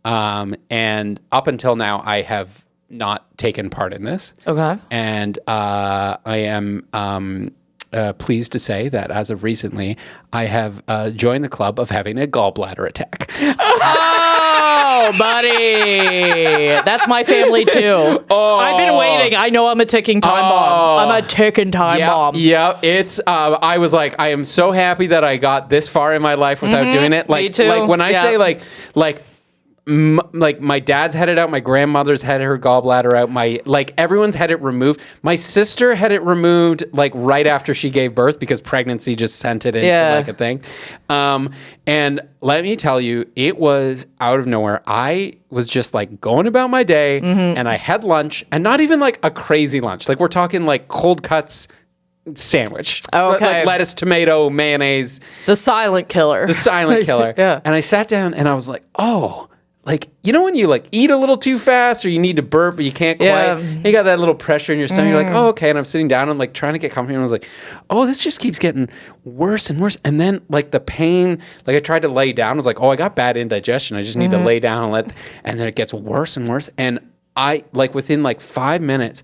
And up until now, I have not taken part in this. Okay. And I am pleased to say that as of recently, I have joined the club of having a gallbladder attack. Oh, buddy. That's my family, too. Oh. I've been waiting. I know I'm a ticking time bomb. I'm a ticking time bomb. Yeah, it's, I was like, I am so happy that I got this far in my life without doing it. Like, me too. Like, when I say, like, like my dad's had it out, my grandmother's had her gallbladder out, everyone's had it removed. My sister had it removed like right after she gave birth because pregnancy just sent it into like a thing. And let me tell you, it was out of nowhere. I was just like going about my day and I had lunch, and not even like a crazy lunch. Like we're talking like cold cuts sandwich. Oh, okay. Like lettuce, tomato, mayonnaise. The silent killer. The silent killer. Yeah. And I sat down and I was like, oh, like, you know when you like eat a little too fast or you need to burp but you can't quite, you got that little pressure in your stomach, you're like, oh, okay. And I'm sitting down and like trying to get comfy, and I was like, oh, this just keeps getting worse and worse. And then like the pain, like I tried to lay down, I was like, oh, I got bad indigestion, I just need to lay down and then it gets worse and worse. And I like within like 5 minutes,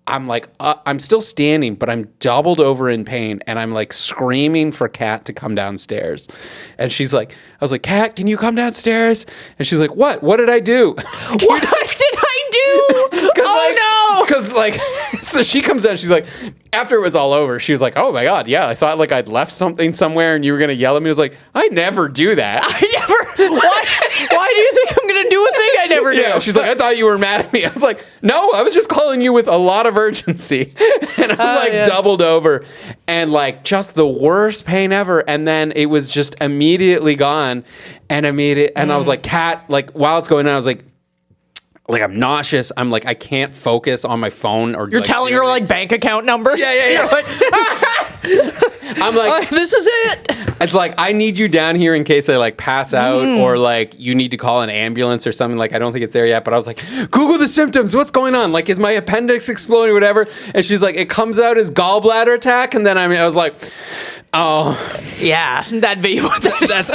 I'm like, I'm still standing, but I'm doubled over in pain, and I'm like screaming for Kat to come downstairs. And she's like, I was like, Kat, can you come downstairs? And she's like, what? What did I do? What did I do? Oh, no. Because like, so she comes down, she's like, after it was all over, she was like, oh my God, yeah, I thought like I'd left something somewhere and you were going to yell at me. I was like, I never do that. Why do you think I'm going to do a thing I never do? Yeah, she's like, I thought you were mad at me. I was like, no, I was just calling you with a lot of urgency. And I'm doubled over and like just the worst pain ever. And then it was just immediately gone and I was like, Kat, like while it's going on, I was like, I'm nauseous. I'm like, I can't focus on my phone. Or you're like, telling her like bank account numbers. Yeah. Like, I'm like, this is it. It's like, I need you down here in case I like pass out or like you need to call an ambulance or something. Like, I don't think it's there yet, but I was like, Google the symptoms. What's going on? Like, is my appendix exploding or whatever? And she's like, it comes out as gallbladder attack. And then I was like, oh. Yeah. That'd be what that's.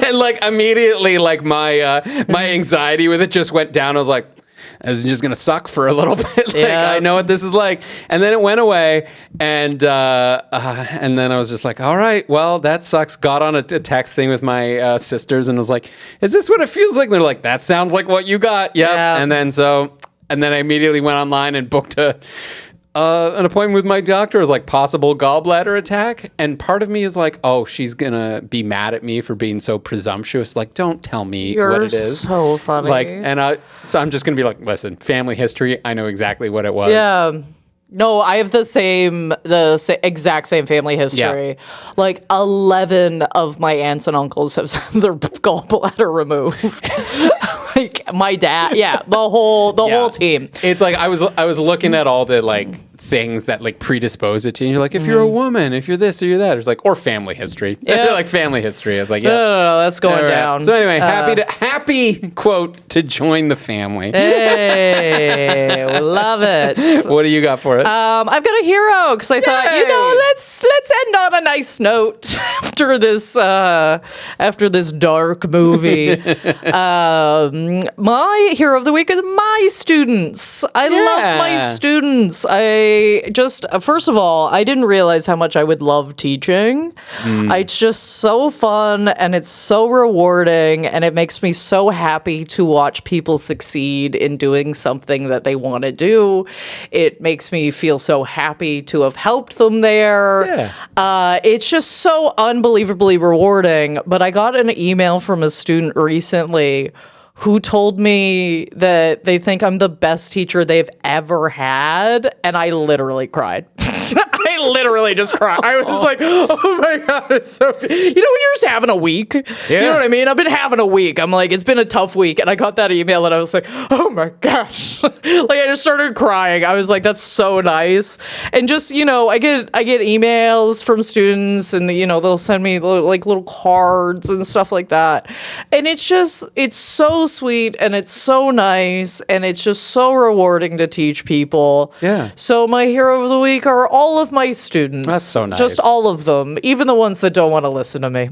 And like immediately, like my anxiety with it just went down. I was like, this is just going to suck for a little bit. I know what this is like. And then it went away. And then I was just like, all right, well, that sucks. Got on a text thing with my sisters and was like, is this what it feels like? And they're like, that sounds like what you got. Yep. Yeah. And then I immediately went online and booked an appointment with my doctor. It was like possible gallbladder attack. And part of me is like, oh, she's going to be mad at me for being so presumptuous. Like, don't tell me what it is. So funny. Like, so I'm just going to be like, listen, family history. I know exactly what it was. Yeah. No, I have the exact same family history. Yeah. Like 11 of my aunts and uncles have their gallbladder removed. Like my dad, the whole team. It's like I was looking at all the like things that like predispose it to you. And you're like, if you're a woman, if you're this or you're that, it's like, or family history. Yeah. Like family history. It's like, no, that's going down. So anyway, happy quote to join the family. Hey, we love it. What do you got for us? I've got a hero because I thought, let's end on a nice note after this dark movie. My hero of the week is my students. I love my students. First of all, I didn't realize how much I would love teaching. It's just so fun and it's so rewarding and it makes me so happy to watch people succeed in doing something that they want to do. It makes me feel so happy to have helped them there. Yeah. It's just so unbelievably rewarding. But I got an email from a student recently who told me that they think I'm the best teacher they've ever had, and I literally cried. I literally just cried. I was like, oh my God, it's so... You know when you're just having a week? Yeah. You know what I mean? I've been having a week. I'm like, it's been a tough week, and I got that email, and I was like, oh my gosh. Like, I just started crying. I was like, that's so nice. And just, I get emails from students, and, they'll send me, like, little cards and stuff like that. And it's so sweet, and it's so nice, and it's just so rewarding to teach people. Yeah. So my hero of the week are all of my students. That's so nice. Just all of them, even the ones that don't want to listen to me.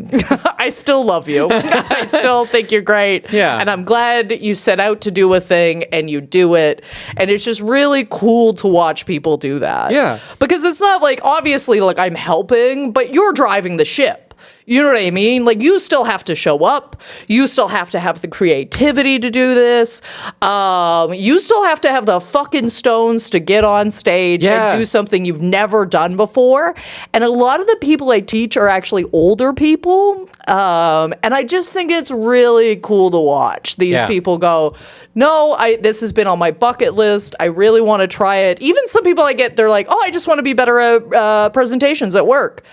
I still love you. I still think you're great. Yeah. And I'm glad you set out to do a thing and you do it. And it's just really cool to watch people do that. Yeah. Because it's not like, obviously, like I'm helping, but you're driving the ship. You know what I mean? Like, you still have to show up. You still have to have the creativity to do this. You still have to have the fucking stones to get on stage and do something you've never done before. And a lot of the people I teach are actually older people. And I just think it's really cool to watch these people go, no, this has been on my bucket list. I really want to try it. Even some people I get, they're like, oh, I just want to be better at presentations at work.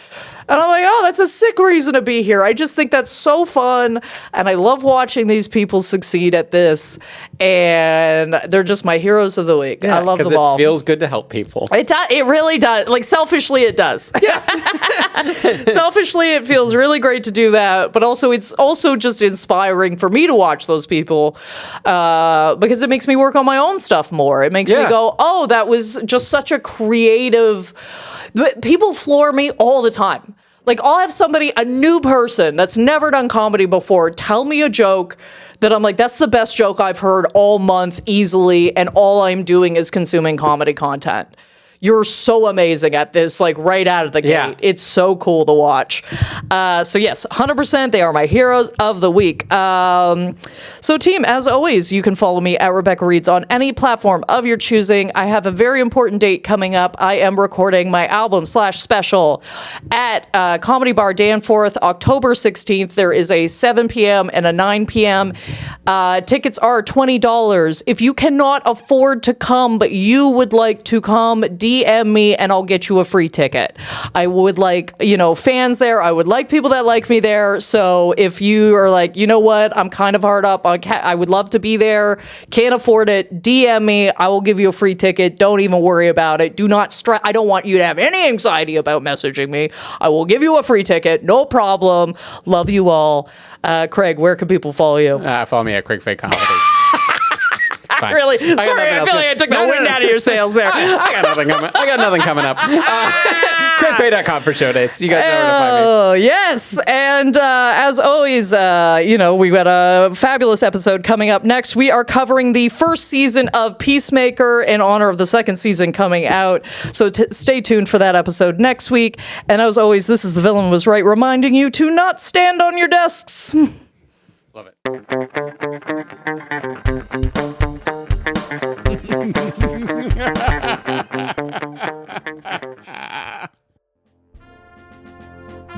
And I'm like, oh, that's a sick reason to be here. I just think that's so fun. And I love watching these people succeed at this. And they're just my heroes of the week. I love them all. It feels good to help people. It really does. Like, selfishly, it does. Yeah. Selfishly, it feels really great to do that. But also, it's also just inspiring for me to watch those people because it makes me work on my own stuff more. It makes me go, oh, that was just such a creative... People floor me all the time. Like, I'll have a new person that's never done comedy before, tell me a joke that I'm like, that's the best joke I've heard all month easily, and all I'm doing is consuming comedy content. You're so amazing at this, like, right out of the gate. Yeah. It's so cool to watch. So yes, 100%, they are my heroes of the week. So team, as always, you can follow me at Rebecca Reads on any platform of your choosing. I have a very important date coming up. I am recording my album /special at Comedy Bar Danforth, October 16th. There is a 7 p.m. and a 9 p.m. Tickets are $20. If you cannot afford to come, but you would like to come, DM me and I'll get you a free ticket. I would like, fans there. I would like people that like me there. So if you are like, you know what, I'm kind of hard up. I would love to be there. Can't afford it. DM me. I will give you a free ticket. Don't even worry about it. Do not stress. I don't want you to have any anxiety about messaging me. I will give you a free ticket. No problem. Love you all. Craig, where can people follow you? Follow me at Craig Fake Comedy. Fine. Really? Sorry, I feel like I took the wind out of your sails there. I got nothing coming up. CraigFay.com for show dates. You guys know where to find me. Oh, yes. And as always, we've got a fabulous episode coming up next. We are covering the first season of Peacemaker in honor of the second season coming out. So stay tuned for that episode next week. And as always, this is The Villain Was Right, reminding you to not stand on your desks. Love it.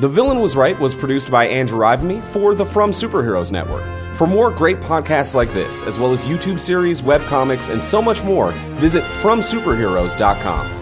The Villain Was Right was produced by Andrew Ivimey for the From Superheroes Network. For more great podcasts like this, as well as YouTube series, webcomics, and so much more, visit FromSuperheroes.com.